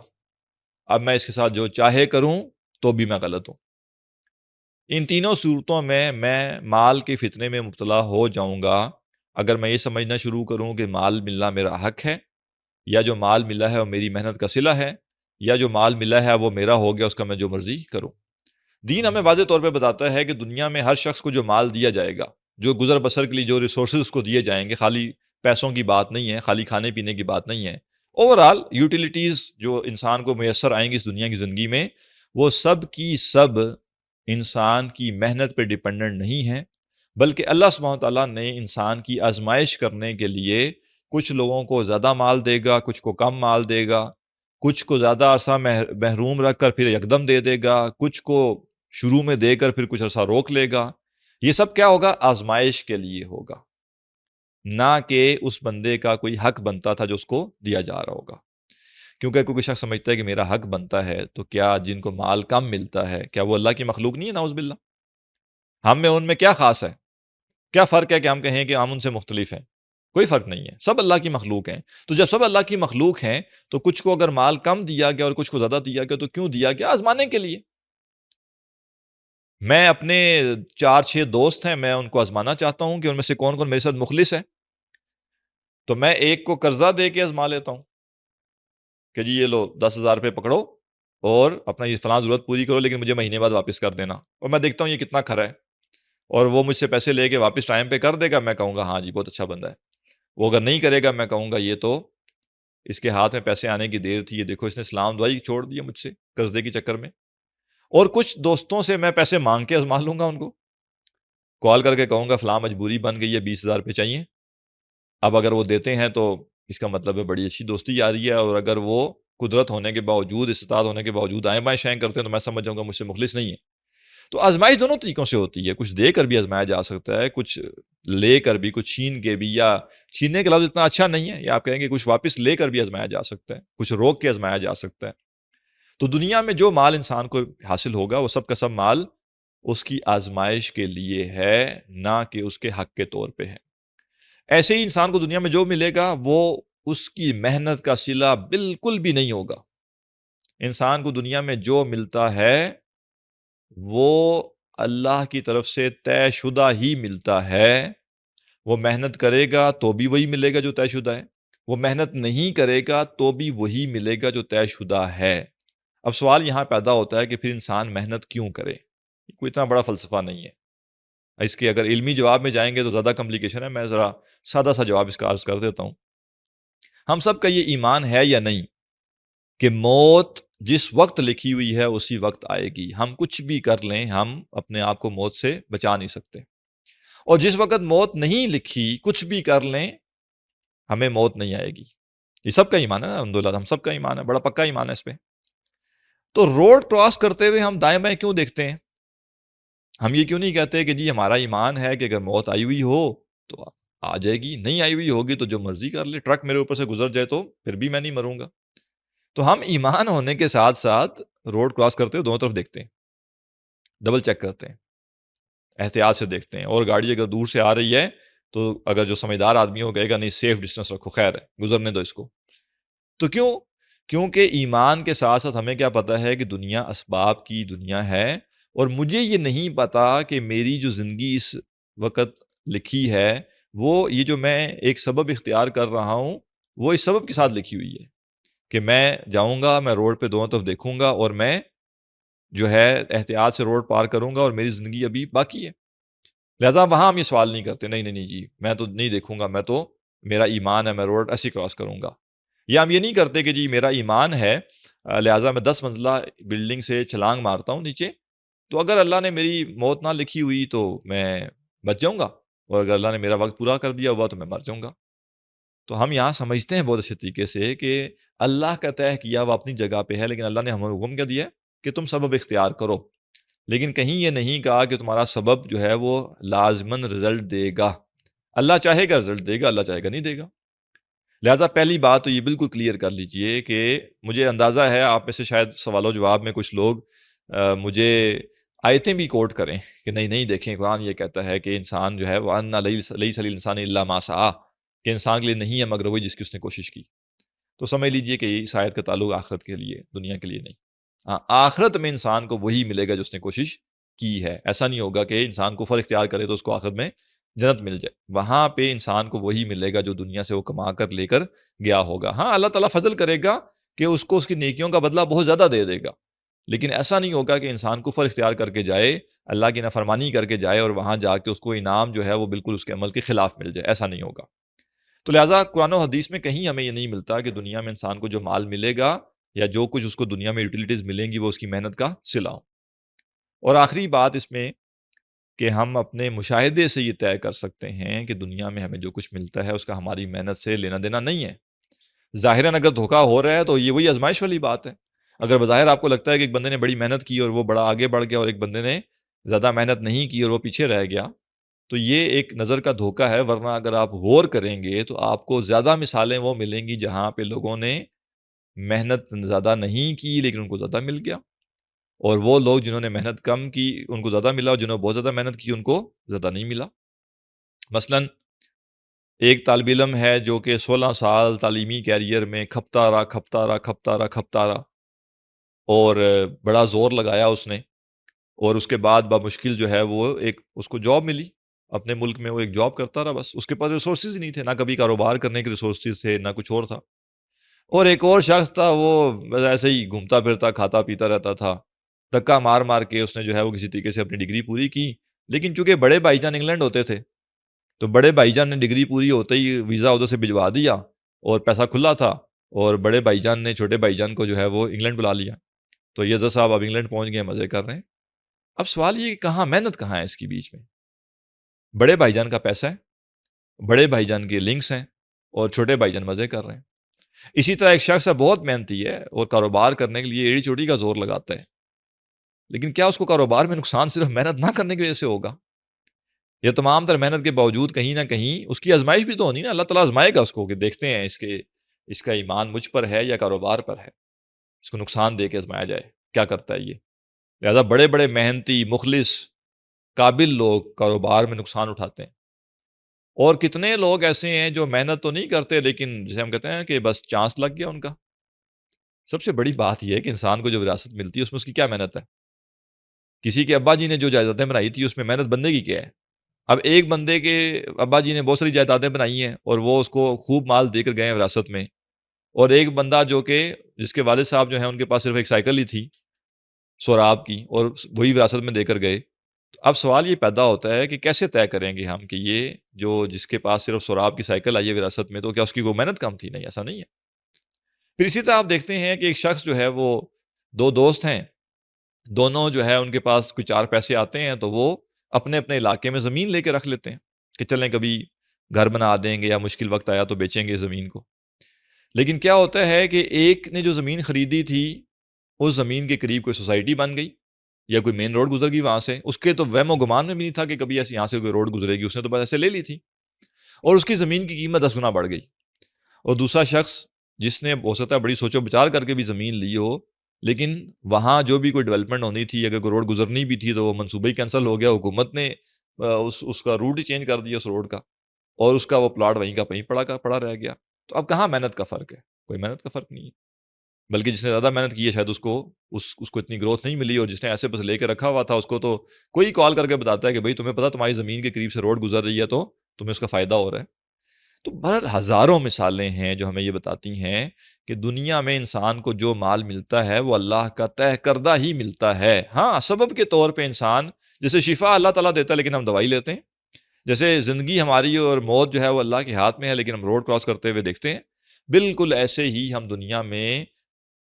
اب میں اس کے ساتھ جو چاہے کروں، تو بھی میں غلط ہوں. ان تینوں صورتوں میں مال کے فتنے میں مبتلا ہو جاؤں گا اگر میں یہ سمجھنا شروع کروں کہ مال ملنا میرا حق ہے، یا جو مال ملا ہے وہ میری محنت کا صلہ ہے، یا جو مال ملا ہے وہ میرا ہو گیا، اس کا میں جو مرضی کروں. دین ہمیں واضح طور پہ بتاتا ہے کہ دنیا میں ہر شخص کو جو مال دیا جائے گا، جو گزر بسر کے لیے جو ریسورسز اس کو دیے جائیں گے، خالی پیسوں کی بات نہیں ہے، خالی کھانے پینے کی بات نہیں ہے، اوورآل یوٹیلیٹیز جو انسان کو میسر آئیں گی اس دنیا کی زندگی میں، وہ سب کی سب انسان کی محنت پہ ڈیپینڈنٹ نہیں ہے، بلکہ اللہ سبحانہ وتعالیٰ نے انسان کی آزمائش کرنے کے لیے کچھ لوگوں کو زیادہ مال دے گا، کچھ کو کم مال دے گا، کچھ کو زیادہ عرصہ محروم رکھ کر پھر یکدم دے دے گا، کچھ کو شروع میں دے کر پھر کچھ عرصہ روک لے گا. یہ سب کیا ہوگا؟ آزمائش کے لیے ہوگا، نہ کہ اس بندے کا کوئی حق بنتا تھا جو اس کو دیا جا رہا ہوگا. کیونکہ کوئی شخص سمجھتا ہے کہ میرا حق بنتا ہے، تو کیا جن کو مال کم ملتا ہے کیا وہ اللہ کی مخلوق نہیں ہے؟ نعوذ باللہ. ہم میں ان میں کیا خاص ہے؟ کیا فرق ہے کہ ہم کہیں کہ ہم ان سے مختلف ہیں؟ کوئی فرق نہیں ہے، سب اللہ کی مخلوق ہیں. تو جب سب اللہ کی مخلوق ہیں تو کچھ کو اگر مال کم دیا گیا اور کچھ کو زیادہ دیا گیا تو کیوں دیا گیا؟ آزمانے کے لیے. میں اپنے 4-6 دوست ہیں، میں ان کو آزمانا چاہتا ہوں کہ ان میں سے کون کون میرے ساتھ مخلص ہے. تو میں ایک کو قرضہ دے کے آزما لیتا ہوں کہ جی یہ لو 10,000 روپے پکڑو اور اپنا یہ فلاں ضرورت پوری کرو، لیکن مجھے مہینے بعد واپس کر دینا. اور میں دیکھتا ہوں یہ کتنا کھرا ہے، اور وہ مجھ سے پیسے لے کے واپس ٹائم پہ کر دے گا، میں کہوں گا ہاں جی بہت اچھا بندہ ہے. وہ اگر نہیں کرے گا میں کہوں گا یہ تو اس کے ہاتھ میں پیسے آنے کی دیر تھی، یہ دیکھو اس نے اسلام دعائی چھوڑ دیا مجھ سے قرضے کے چکر میں. اور کچھ دوستوں سے میں پیسے مانگ کے آزما لوں گا، ان کو کال کر کے کہوں گا فلاں مجبوری بن گئی ہے 20,000 روپے چاہیے. اب اگر وہ دیتے ہیں تو اس کا مطلب ہے بڑی اچھی دوستی آ رہی ہے، اور اگر وہ قدرت ہونے کے باوجود، استطاعت ہونے کے باوجود آئیں بائیں شائیں کرتے ہیں تو میں سمجھ جاؤں گا مجھ سے مخلص نہیں ہے. تو آزمائش دونوں طریقوں سے ہوتی ہے، کچھ دے کر بھی آزمایا جا سکتا ہے، کچھ لے کر بھی، کچھ چھین کے بھی. یا چھیننے کا لفظ اتنا اچھا نہیں ہے، یا آپ کہیں گے کچھ واپس لے کر بھی آزمایا جا سکتا ہے، کچھ روک کے آزمایا جا سکتا ہے. تو دنیا میں جو مال انسان کو حاصل ہوگا وہ سب کا سب مال اس کی آزمائش کے لیے ہے، نہ کہ اس کے حق کے طور پہ ہے۔ ایسے ہی انسان کو دنیا میں جو ملے گا وہ اس کی محنت کا صلہ بالکل بھی نہیں ہوگا۔ انسان کو دنیا میں جو ملتا ہے وہ اللہ کی طرف سے طے شدہ ہی ملتا ہے۔ وہ محنت کرے گا تو بھی وہی ملے گا جو طے شدہ ہے، وہ محنت نہیں کرے گا تو بھی وہی ملے گا جو طے شدہ ہے۔ اب سوال یہاں پیدا ہوتا ہے کہ پھر انسان محنت کیوں کرے؟ کوئی اتنا بڑا فلسفہ نہیں ہے اس کے، اگر علمی جواب میں جائیں گے تو زیادہ کمپلیکیشن ہے، میں ذرا سادہ سا جواب اس کا عرض کر دیتا ہوں۔ ہم سب کا یہ ایمان ہے یا نہیں کہ موت جس وقت لکھی ہوئی ہے اسی وقت آئے گی، ہم کچھ بھی کر لیں ہم اپنے آپ کو موت سے بچا نہیں سکتے، اور جس وقت موت نہیں لکھی کچھ بھی کر لیں ہمیں موت نہیں آئے گی۔ یہ سب کا ایمان ہے نا، الحمدللہ ہم سب کا ایمان ہے، بڑا پکا ایمان ہے اس پہ۔ تو روڈ کراس کرتے ہوئے ہم دائیں بائیں کیوں دیکھتے ہیں؟ ہم یہ کیوں نہیں کہتے کہ جی ہمارا ایمان ہے کہ اگر موت آئی ہوئی ہو تو آ جائے گی، نہیں آئی ہوئی ہوگی تو جو مرضی کر لے، ٹرک میرے اوپر سے گزر جائے تو پھر بھی میں نہیں مروں گا۔ تو ہم ایمان ہونے کے ساتھ ساتھ روڈ کراس کرتے ہوئے دونوں طرف دیکھتے ہیں، ڈبل چیک کرتے ہیں، احتیاط سے دیکھتے ہیں، اور گاڑی اگر دور سے آ رہی ہے تو اگر جو سمجھدار آدمی ہو کہے گا نہیں سیف ڈسٹینس رکھو، خیر ہے گزرنے دو اس کو۔ تو کیونکہ ایمان کے ساتھ ساتھ ہمیں کیا پتہ ہے کہ دنیا اسباب کی دنیا ہے، اور مجھے یہ نہیں پتا کہ میری جو زندگی اس وقت لکھی ہے وہ یہ جو میں ایک سبب اختیار کر رہا ہوں وہ اس سبب کے ساتھ لکھی ہوئی ہے کہ میں جاؤں گا، میں روڈ پہ دونوں طرف دیکھوں گا اور میں جو ہے احتیاط سے روڈ پار کروں گا، اور میری زندگی ابھی باقی ہے۔ لہٰذا وہاں ہم یہ سوال نہیں کرتے، نہیں نہیں نہیں جی میں تو نہیں دیکھوں گا، میں تو میرا ایمان ہے میں روڈ ایسے کراس کروں گا۔ یا ہم یہ نہیں کرتے کہ جی میرا ایمان ہے لہٰذا میں 10 منزلہ بلڈنگ سے چھلانگ مارتا ہوں نیچے، تو اگر اللہ نے میری موت نہ لکھی ہوئی تو میں بچ جاؤں گا، اور اگر اللہ نے میرا وقت پورا کر دیا ہوا تو میں مر جاؤں گا۔ تو ہم یہاں سمجھتے ہیں بہت اچھے طریقے سے کہ اللہ کا طے کیا وہ اپنی جگہ پہ ہے، لیکن اللہ نے ہمیں حکم کیا دیا ہے کہ تم سبب اختیار کرو، لیکن کہیں یہ نہیں کہا کہ تمہارا سبب جو ہے وہ لازماً رزلٹ دے گا۔ اللہ چاہے گا رزلٹ دے گا، اللہ چاہے گا نہیں دے گا۔ لہٰذا پہلی بات تو یہ بالکل کلیئر کر لیجئے کہ مجھے اندازہ ہے آپ میں سے شاید سوال و جواب میں کچھ لوگ مجھے آیتیں بھی کوٹ کریں کہ نہیں نہیں دیکھیں قرآن یہ کہتا ہے کہ انسان جو ہے وَأَنَّ لَيْسَ لِلْإِنسَانِ إِلَّا مَا سَعَىٰ، کہ انسان کے لیے نہیں ہے مگر وہی جس کی اس نے کوشش کی۔ تو سمجھ لیجئے کہ اس آیت کا تعلق آخرت کے لیے، دنیا کے لیے نہیں۔ ہاں آخرت میں انسان کو وہی ملے گا جو اس نے کوشش کی ہے۔ ایسا نہیں ہوگا کہ انسان کفر اختیار کرے تو اس کو آخرت میں جنت مل جائے، وہاں پہ انسان کو وہی ملے گا جو دنیا سے وہ کما کر لے کر گیا ہوگا۔ ہاں اللہ تعالیٰ فضل کرے گا کہ اس کو اس کی نیکیوں کا بدلہ بہت زیادہ دے دے گا، لیکن ایسا نہیں ہوگا کہ انسان کفر اختیار کر کے جائے، اللہ کی نافرمانی کر کے جائے اور وہاں جا کے اس کو انعام جو ہے وہ بالکل اس کے عمل کے خلاف مل جائے، ایسا نہیں ہوگا۔ تو لہٰذا قرآن و حدیث میں کہیں ہمیں یہ نہیں ملتا کہ دنیا میں انسان کو جو مال ملے گا یا جو کچھ اس کو دنیا میں یوٹیلیٹیز ملیں گی وہ اس کی محنت کا صلہ ہو۔ اور آخری بات اس میں کہ ہم اپنے مشاہدے سے یہ طے کر سکتے ہیں کہ دنیا میں ہمیں جو کچھ ملتا ہے اس کا ہماری محنت سے لینا دینا نہیں ہے۔ ظاہراً اگر دھوکہ ہو رہا ہے تو یہ وہی آزمائش والی بات ہے۔ اگر بظاہر آپ کو لگتا ہے کہ ایک بندے نے بڑی محنت کی اور وہ بڑا آگے بڑھ گیا اور ایک بندے نے زیادہ محنت نہیں کی اور وہ پیچھے رہ گیا، تو یہ ایک نظر کا دھوکہ ہے، ورنہ اگر آپ غور کریں گے تو آپ کو زیادہ مثالیں وہ ملیں گی جہاں پہ لوگوں نے محنت زیادہ نہیں کی لیکن ان کو زیادہ مل گیا، اور وہ لوگ جنہوں نے محنت کم کی ان کو زیادہ ملا، اور جنہوں نے بہت زیادہ محنت کی ان کو زیادہ نہیں ملا۔ مثلاً ایک طالب علم ہے جو کہ 16 سال تعلیمی کیریئر میں کھپتا رہا اور بڑا زور لگایا اس نے، اور اس کے بعد بمشکل جو ہے وہ ایک اس کو جاب ملی اپنے ملک میں، وہ ایک جاب کرتا رہا، بس اس کے پاس ریسورسز ہی نہیں تھے، نہ کبھی کاروبار کرنے کے ریسورسز تھے نہ کچھ اور تھا۔ اور ایک اور شخص تھا وہ بس ایسے ہی گھومتا پھرتا کھاتا پیتا رہتا تھا، دھکا مار مار کے اس نے جو ہے وہ کسی طریقے سے اپنی ڈگری پوری کی، لیکن چونکہ بڑے بھائی جان انگلینڈ ہوتے تھے تو بڑے بھائی جان نے ڈگری پوری ہوتے ہی ویزا ادھر سے بھجوا دیا اور پیسہ کھلا تھا، اور بڑے بھائی جان نے چھوٹے بھائی جان کو جو ہے وہ انگلینڈ بلا لیا، تو یہ صاحب اب انگلینڈ پہنچ گئے، مزے کر رہے ہیں۔ اب سوال یہ کہ کہاں محنت کہاں ہے اس کی بیچ میں؟ بڑے بھائی جان کا پیسہ ہے، بڑے بھائی جان کے لنکس ہیں، اور چھوٹے بھائی جان مزے کر رہے ہیں۔ اسی طرح ایک شخص ہے بہت محنتی ہے اور کاروبار کرنے کے لیے ایڑی چوٹی کا زور لگاتا ہے، لیکن کیا اس کو کاروبار میں نقصان صرف محنت نہ کرنے کی وجہ سے ہوگا؟ یہ تمام تر محنت کے باوجود کہیں نہ کہیں اس کی آزمائش بھی تو ہونی نا، اللہ تعالیٰ آزمائے گا اس کو کہ دیکھتے ہیں اس کا ایمان مجھ پر ہے یا کاروبار پر ہے۔ اس کو نقصان دے کے آزمایا جائے کیا کرتا ہے یہ. لہٰذا بڑے بڑے محنتی مخلص قابل لوگ کاروبار میں نقصان اٹھاتے ہیں، اور کتنے لوگ ایسے ہیں جو محنت تو نہیں کرتے لیکن جسے ہم کہتے ہیں کہ بس چانس لگ گیا ان کا. سب سے بڑی بات یہ ہے کہ انسان کو جو وراثت ملتی ہے اس میں اس کی کیا محنت ہے. کسی کے ابا جی نے جو جائیدادیں بنائی تھی اس میں محنت بندے کی کیا ہے. اب ایک بندے کے ابا جی نے بہت ساری جائیدادیں بنائی ہیں اور وہ اس کو خوب مال دے کر گئے ہیں وراثت میں، اور ایک بندہ جو کہ جس کے والد صاحب جو ہیں ان کے پاس صرف ایک سائیکل ہی تھی سوراب کی، اور وہی وراثت میں دے کر گئے. تو اب سوال یہ پیدا ہوتا ہے کہ کیسے طے کریں گے ہم کہ یہ جو جس کے پاس صرف سوراب کی سائیکل آئی ہے وراثت میں، تو کیا اس کی وہ محنت کم تھی؟ نہیں، ایسا نہیں ہے. پھر اسی طرح آپ دیکھتے ہیں کہ ایک شخص جو ہے وہ دو دوست ہیں، دونوں جو ہے ان کے پاس کچھ چار پیسے آتے ہیں تو وہ اپنے اپنے علاقے میں زمین لے کے رکھ لیتے ہیں کہ چلیں کبھی گھر بنا دیں گے یا مشکل وقت آیا تو بیچیں گے زمین کو. لیکن کیا ہوتا ہے کہ ایک نے جو زمین خریدی تھی اس زمین کے قریب کوئی سوسائٹی بن گئی یا کوئی مین روڈ گزر گئی وہاں سے، اس کے تو وہم و گمان میں بھی نہیں تھا کہ کبھی ایسے یہاں سے کوئی روڈ گزرے گی، اس نے تو بس ایسے لے لی تھی اور اس کی زمین کی قیمت 10 گنا بڑھ گئی. اور دوسرا شخص جس نے ہو سکتا ہے بڑی سوچ و بچار کر کے بھی زمین لی ہو، لیکن وہاں جو بھی کوئی ڈیولپمنٹ ہونی تھی، اگر کوئی روڈ گزرنی بھی تھی تو وہ منصوبہ ہی کینسل ہو گیا، حکومت نے اس کا روٹ ہی چینج کر دیا اس روڈ کا، اور اس کا وہ پلاٹ وہیں کا وہیں پڑا رہ گیا. تو اب کہاں محنت کا فرق ہے؟ کوئی محنت کا فرق نہیں ہے. بلکہ جس نے زیادہ محنت کی ہے شاید اس کو اتنی گروتھ نہیں ملی، اور جس نے ایسے بس لے کے رکھا ہوا تھا اس کو تو کوئی کال کر کے بتاتا ہے کہ بھائی تمہیں پتا تمہاری زمین کے قریب سے روڈ گزر رہی ہے تو تمہیں اس کا فائدہ ہو رہا ہے. تو بہرحال ہزاروں مثالیں ہیں جو ہمیں یہ بتاتی ہیں کہ دنیا میں انسان کو جو مال ملتا ہے وہ اللہ کا طے کردہ ہی ملتا ہے. ہاں، سبب کے طور پہ انسان، جیسے شفا اللہ تعالیٰ دیتا ہے لیکن ہم دوائی لیتے ہیں، جیسے زندگی ہماری اور موت جو ہے وہ اللہ کے ہاتھ میں ہے لیکن ہم روڈ کراس کرتے ہوئے دیکھتے ہیں، بالکل ایسے ہی ہم دنیا میں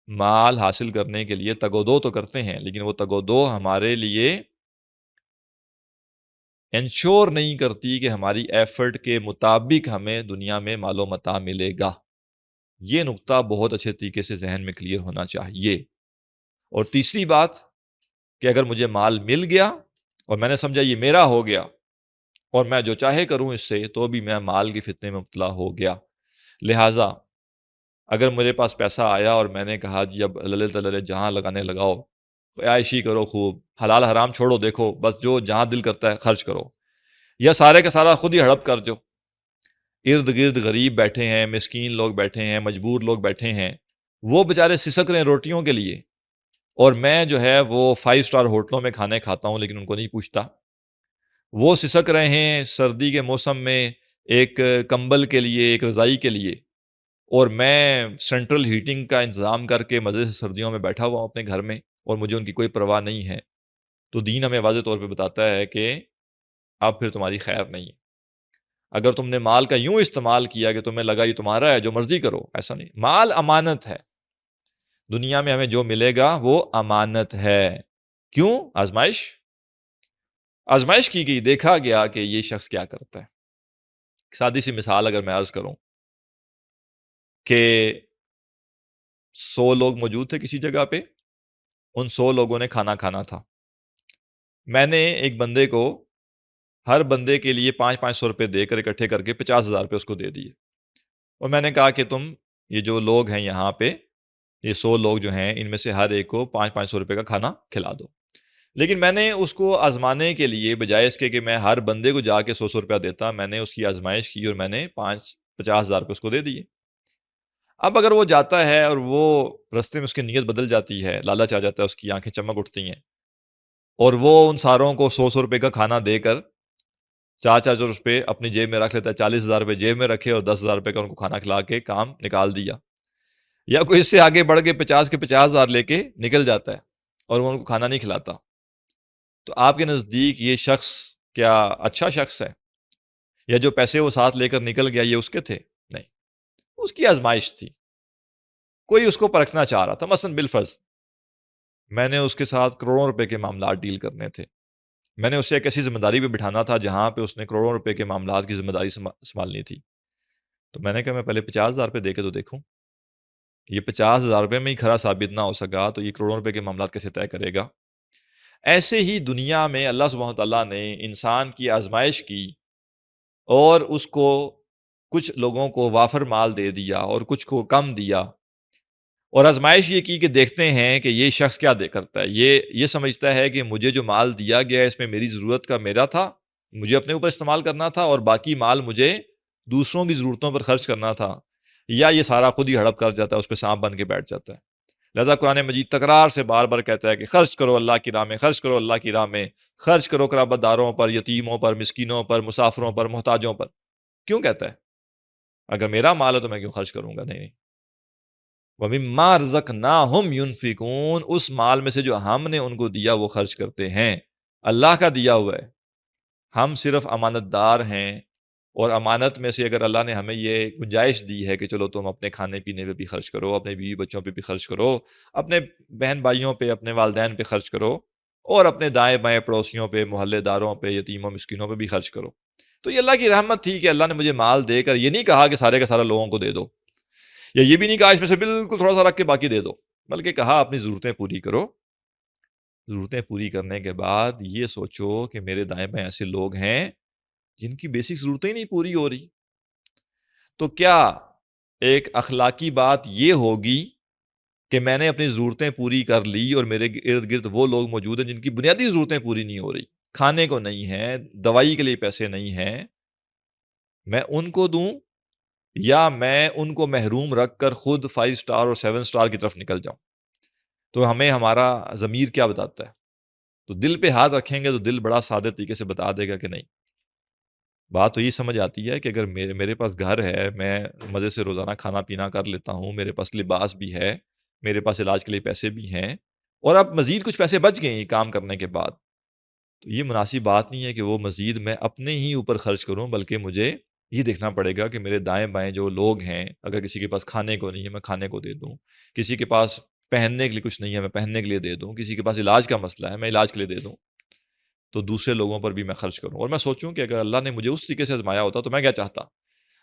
مال حاصل کرنے کے لیے تگ و دو تو کرتے ہیں، لیکن وہ تگ و دو ہمارے لیے انشور نہیں کرتی کہ ہماری ایفرٹ کے مطابق ہمیں دنیا میں مال و متاع ملے گا. یہ نقطہ بہت اچھے طریقے سے ذہن میں کلیئر ہونا چاہیے. اور تیسری بات کہ اگر مجھے مال مل گیا اور میں نے سمجھا یہ میرا ہو گیا اور میں جو چاہے کروں اس سے، تو بھی میں مال کی فتنے میں مبتلا ہو گیا. لہٰذا اگر میرے پاس پیسہ آیا اور میں نے کہا جی اب اللہ تعالی جہاں لگانے لگاؤ، عائشی کرو، خوب حلال حرام چھوڑو، دیکھو بس جو جہاں دل کرتا ہے خرچ کرو، یا سارے کا سارا خود ہی ہڑپ کر جو ارد گرد غریب بیٹھے ہیں، مسکین لوگ بیٹھے ہیں، مجبور لوگ بیٹھے ہیں، وہ بیچارے سسک رہے ہیں روٹیوں کے لیے، اور میں جو ہے وہ 5 اسٹار ہوٹلوں میں کھانے کھاتا ہوں لیکن ان کو نہیں پوچھتا. وہ سسک رہے ہیں سردی کے موسم میں ایک کمبل کے لیے، ایک رضائی کے لیے، اور میں سینٹرل ہیٹنگ کا انتظام کر کے مزے سے سردیوں میں بیٹھا ہوا ہوں اپنے گھر میں، اور مجھے ان کی کوئی پرواہ نہیں ہے. تو دین ہمیں واضح طور پہ بتاتا ہے کہ اب پھر تمہاری خیر نہیں ہے. اگر تم نے مال کا یوں استعمال کیا کہ تمہیں لگا یہ تمہارا ہے جو مرضی کرو، ایسا نہیں. مال امانت ہے. دنیا میں ہمیں جو ملے گا وہ امانت ہے. کیوں؟ آزمائش کی گئی، دیکھا گیا کہ یہ شخص کیا کرتا ہے. سادی سی مثال اگر میں عرض کروں کہ 100 لوگ موجود تھے کسی جگہ پہ، ان 100 لوگوں نے کھانا کھانا تھا. میں نے ایک بندے کو ہر بندے کے لیے 500 روپے دے کر اکٹھے کر کے 50,000 روپے اس کو دے دیے، اور میں نے کہا کہ تم یہ جو لوگ ہیں یہاں پہ، یہ 100 لوگ جو ہیں ان میں سے ہر ایک کو 500 روپے کا کھانا کھلا دو. لیکن میں نے اس کو آزمانے کے لیے بجائے اس کے کہ میں ہر بندے کو جا کے 100 روپیہ دیتا، میں نے اس کی آزمائش کی اور میں نے 50,000 روپے اس کو دے دیے. اب اگر وہ جاتا ہے اور وہ رستے میں اس کی نیت بدل جاتی ہے، لالچ آ جاتا ہے، اس کی آنکھیں چمک اٹھتی ہیں، اور وہ ان ساروں کو 100 روپے کا کھانا دے کر 400 روپے اپنی جیب میں رکھ لیتا ہے، 40,000 روپے جیب میں رکھے اور 10,000 روپے کا ان کو کھانا کھلا کے کام نکال دیا. یا کوئی اس سے آگے بڑھ کے 50,000 لے کے نکل جاتا ہے اور وہ ان کو کھانا نہیں کھلاتا. تو آپ کے نزدیک یہ شخص کیا اچھا شخص ہے؟ یا جو پیسے وہ ساتھ لے کر نکل گیا یہ اس کے تھے؟ نہیں، اس کی آزمائش تھی. کوئی اس کو پرکھنا چاہ رہا تھا. مثلا بالفرض میں نے اس کے ساتھ کروڑوں روپے کے معاملات ڈیل کرنے تھے، میں نے اسے ایک ایسی ذمہ داری پہ بٹھانا تھا جہاں پہ اس نے کروڑوں روپے کے معاملات کی ذمہ داری سنبھالنی تھی. تو میں نے کہا میں پہلے 50,000 روپے دے کے تو دیکھوں. یہ 50,000 روپے میں ہی کھرا ثابت نہ ہو سکا تو یہ کروڑوں روپے کے معاملات کیسے طے کرے گا؟ ایسے ہی دنیا میں اللہ سبحانہ وتعالیٰ نے انسان کی آزمائش کی اور اس کو کچھ لوگوں کو وافر مال دے دیا اور کچھ کو کم دیا، اور آزمائش یہ کی کہ دیکھتے ہیں کہ یہ شخص کیا کرتا ہے. یہ سمجھتا ہے کہ مجھے جو مال دیا گیا ہے اس میں میری ضرورت کا میرا تھا، مجھے اپنے اوپر استعمال کرنا تھا، اور باقی مال مجھے دوسروں کی ضرورتوں پر خرچ کرنا تھا. یا یہ سارا خود ہی ہڑپ کر جاتا ہے، اس پہ سانپ بن کے بیٹھ جاتا ہے. لہذا قرآن مجید تکرار سے بار بار کہتا ہے کہ خرچ کرو اللہ کی راہ میں، خرچ کرو اللہ کی راہ میں، خرچ کرو قرابت داروں پر، یتیموں پر، مسکینوں پر، مسافروں پر، محتاجوں پر. کیوں کہتا ہے؟ اگر میرا مال ہے تو میں کیوں خرچ کروں گا؟ نہیں. وَمِمَّا رَزَقْنَاهُمْ يُنْفِقُونَ، اس مال میں سے جو ہم نے ان کو دیا وہ خرچ کرتے ہیں، اللہ کا دیا ہوا ہے. ہم صرف امانت دار ہیں، اور امانت میں سے اگر اللہ نے ہمیں یہ گنجائش دی ہے کہ چلو تم اپنے کھانے پینے پہ بھی خرچ کرو، اپنے بیوی بچوں پہ بھی خرچ کرو، اپنے بہن بھائیوں پہ، اپنے والدین پہ خرچ کرو، اور اپنے دائیں بائیں پڑوسیوں پہ، محلے داروں پہ، یتیموں مسکینوں پہ بھی خرچ کرو. تو یہ اللہ کی رحمت تھی کہ اللہ نے مجھے مال دے کر یہ نہیں کہا کہ سارے کا سارا لوگوں کو دے دو، یا یہ بھی نہیں کہا اس میں سے بالکل تھوڑا سا رکھ کے باقی دے دو، بلکہ کہا اپنی ضرورتیں پوری کرو. ضرورتیں پوری کرنے کے بعد یہ سوچو کہ میرے دائیں بائیں ایسے لوگ ہیں جن کی بیسک ضرورتیں ہی نہیں پوری ہو رہی. تو کیا ایک اخلاقی بات یہ ہوگی کہ میں نے اپنی ضرورتیں پوری کر لی اور میرے ارد گرد وہ لوگ موجود ہیں جن کی بنیادی ضرورتیں پوری نہیں ہو رہی، کھانے کو نہیں ہیں، دوائی کے لیے پیسے نہیں ہیں، میں ان کو دوں، یا میں ان کو محروم رکھ کر خود 5 سٹار اور 7 سٹار کی طرف نکل جاؤں؟ تو ہمیں ہمارا ضمیر کیا بتاتا ہے؟ تو دل پہ ہاتھ رکھیں گے تو دل بڑا سادہ طریقے سے بتا دے گا کہ نہیں. بات تو یہ سمجھ آتی ہے کہ اگر میرے پاس گھر ہے، میں مزے سے روزانہ کھانا پینا کر لیتا ہوں، میرے پاس لباس بھی ہے، میرے پاس علاج کے لیے پیسے بھی ہیں، اور اب مزید کچھ پیسے بچ گئے ہیں کام کرنے کے بعد، تو یہ مناسب بات نہیں ہے کہ وہ مزید میں اپنے ہی اوپر خرچ کروں، بلکہ مجھے یہ دیکھنا پڑے گا کہ میرے دائیں بائیں جو لوگ ہیں، اگر کسی کے پاس کھانے کو نہیں ہے میں کھانے کو دے دوں، کسی کے پاس پہننے کے لیے کچھ نہیں ہے میں پہننے کے لیے دے دوں، کسی کے پاس علاج کا مسئلہ ہے میں علاج کے لیے دے دوں، تو دوسرے لوگوں پر بھی میں خرچ کروں. اور میں سوچوں کہ اگر اللہ نے مجھے اس طریقے سے آزمایا ہوتا تو میں کیا چاہتا.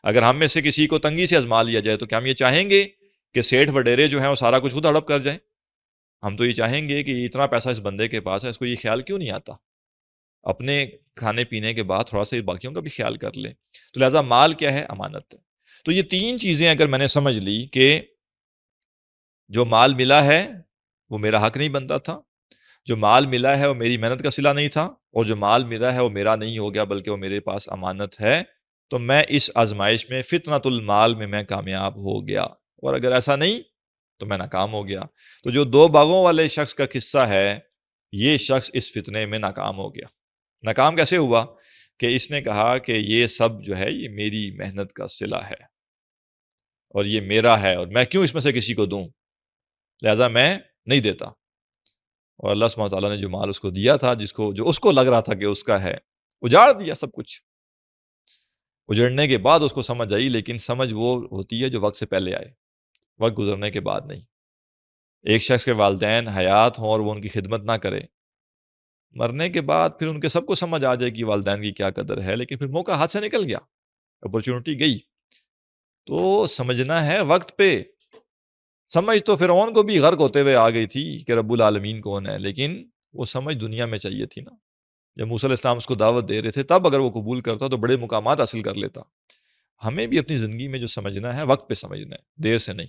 اگر ہم میں سے کسی کو تنگی سے آزما لیا جائے تو کیا ہم یہ چاہیں گے کہ سیٹھ وڈیرے جو ہیں وہ سارا کچھ خود ہڑپ کر جائیں؟ ہم تو یہ چاہیں گے کہ اتنا پیسہ اس بندے کے پاس ہے، اس کو یہ خیال کیوں نہیں آتا اپنے کھانے پینے کے بعد تھوڑا سا باقیوں کا بھی خیال کر لے. تو لہٰذا مال کیا ہے؟ امانت ہے. تو یہ 3 چیزیں اگر میں نے سمجھ لی کہ جو مال ملا ہے وہ میرا حق نہیں بنتا تھا، جو مال ملا ہے وہ میری محنت کا صلہ نہیں تھا، اور جو مال ملا ہے وہ میرا نہیں ہو گیا بلکہ وہ میرے پاس امانت ہے، تو میں اس آزمائش میں فتنۃ المال میں کامیاب ہو گیا. اور اگر ایسا نہیں تو میں ناکام ہو گیا. تو جو 2 باغوں والے شخص کا قصہ ہے، یہ شخص اس فتنے میں ناکام ہو گیا. ناکام کیسے ہوا؟ کہ اس نے کہا کہ یہ سب جو ہے یہ میری محنت کا صلہ ہے اور یہ میرا ہے، اور میں کیوں اس میں سے کسی کو دوں، لہذا میں نہیں دیتا. اور اللہ سبحانہ تعالیٰ نے جو مال اس کو دیا تھا، جو اس کو لگ رہا تھا کہ اس کا ہے، اجاڑ دیا سب کچھ. اجڑنے کے بعد اس کو سمجھ آئی، لیکن سمجھ وہ ہوتی ہے جو وقت سے پہلے آئے، وقت گزرنے کے بعد نہیں. ایک شخص کے والدین حیات ہوں اور وہ ان کی خدمت نہ کرے، مرنے کے بعد پھر ان کے سب کو سمجھ آ جائے کہ والدین کی کیا قدر ہے، لیکن پھر موقع ہاتھ سے نکل گیا، اپرچونٹی گئی. تو سمجھنا ہے وقت پہ. سمجھ تو فرعون کو بھی غرق ہوتے ہوئے آ گئی تھی کہ رب العالمین کون ہے، لیکن وہ سمجھ دنیا میں چاہیے تھی نا. جب موسیٰ علیہ السلام اس کو دعوت دے رہے تھے تب اگر وہ قبول کرتا تو بڑے مقامات حاصل کر لیتا. ہمیں بھی اپنی زندگی میں جو سمجھنا ہے وقت پہ سمجھنا ہے، دیر سے نہیں.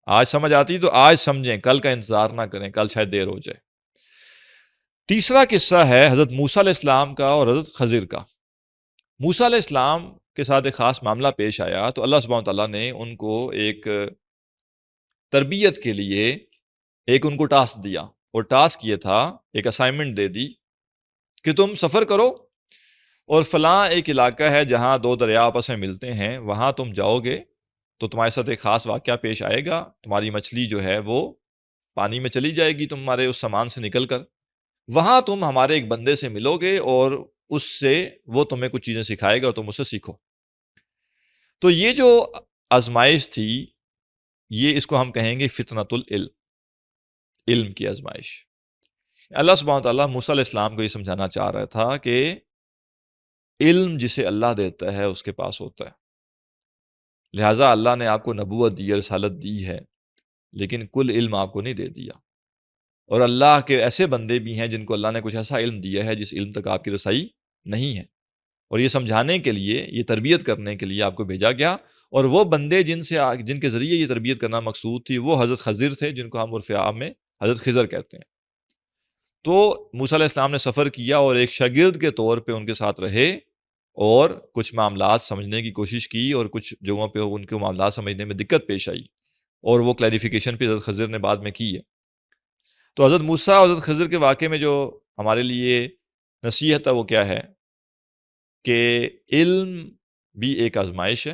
آج سمجھ آتی تو آج سمجھیں، کل کا انتظار نہ کریں، کل شاید دیر ہو جائے. تیسرا قصہ ہے حضرت موسیٰ علیہ السلام کا اور حضرت خضر کا. موسیٰ علیہ السلام کے ساتھ ایک خاص معاملہ پیش آیا تو اللہ سبحانہ تعالیٰ نے ان کو ایک تربیت کے لیے ایک ان کو ٹاسک دیا، اور ٹاسک یہ تھا، ایک اسائنمنٹ دے دی کہ تم سفر کرو اور فلاں ایک علاقہ ہے جہاں 2 دریا آپس میں ملتے ہیں، وہاں تم جاؤ گے تو تمہارے ساتھ ایک خاص واقعہ پیش آئے گا. تمہاری مچھلی جو ہے وہ پانی میں چلی جائے گی تمہارے اس سامان سے نکل کر. وہاں تم ہمارے ایک بندے سے ملو گے اور اس سے وہ تمہیں کچھ چیزیں سکھائے گا اور تم اس سے سیکھو. تو یہ جو آزمائش تھی، یہ اس کو ہم کہیں گے فتنۃ العلم، علم کی آزمائش. اللہ سبحانہ تعالیٰ موسیٰ علیہ السلام کو یہ سمجھانا چاہ رہا تھا کہ علم جسے اللہ دیتا ہے اس کے پاس ہوتا ہے. لہٰذا اللہ نے آپ کو نبوت دی، رسالت دی ہے، لیکن کل علم آپ کو نہیں دے دیا. اور اللہ کے ایسے بندے بھی ہیں جن کو اللہ نے کچھ ایسا علم دیا ہے جس علم تک آپ کی رسائی نہیں ہے، اور یہ سمجھانے کے لیے، یہ تربیت کرنے کے لیے آپ کو بھیجا گیا. اور وہ بندے جن کے ذریعے یہ تربیت کرنا مقصود تھی وہ حضرت خضر تھے، جن کو ہم عرف عام میں حضرت خضر کہتے ہیں۔ تو موسیٰ علیہ السلام نے سفر کیا اور ایک شاگرد کے طور پہ ان کے ساتھ رہے اور کچھ معاملات سمجھنے کی کوشش کی، اور کچھ جگہوں پہ ان کے معاملات سمجھنے میں دقت پیش آئی، اور وہ کلیریفیکیشن پہ حضرت خضر نے بعد میں کی ہے۔ تو حضرت موسیٰ اور حضرت خضر کے واقعے میں جو ہمارے لیے نصیحت ہے وہ کیا ہے کہ علم بھی ایک آزمائش ہے،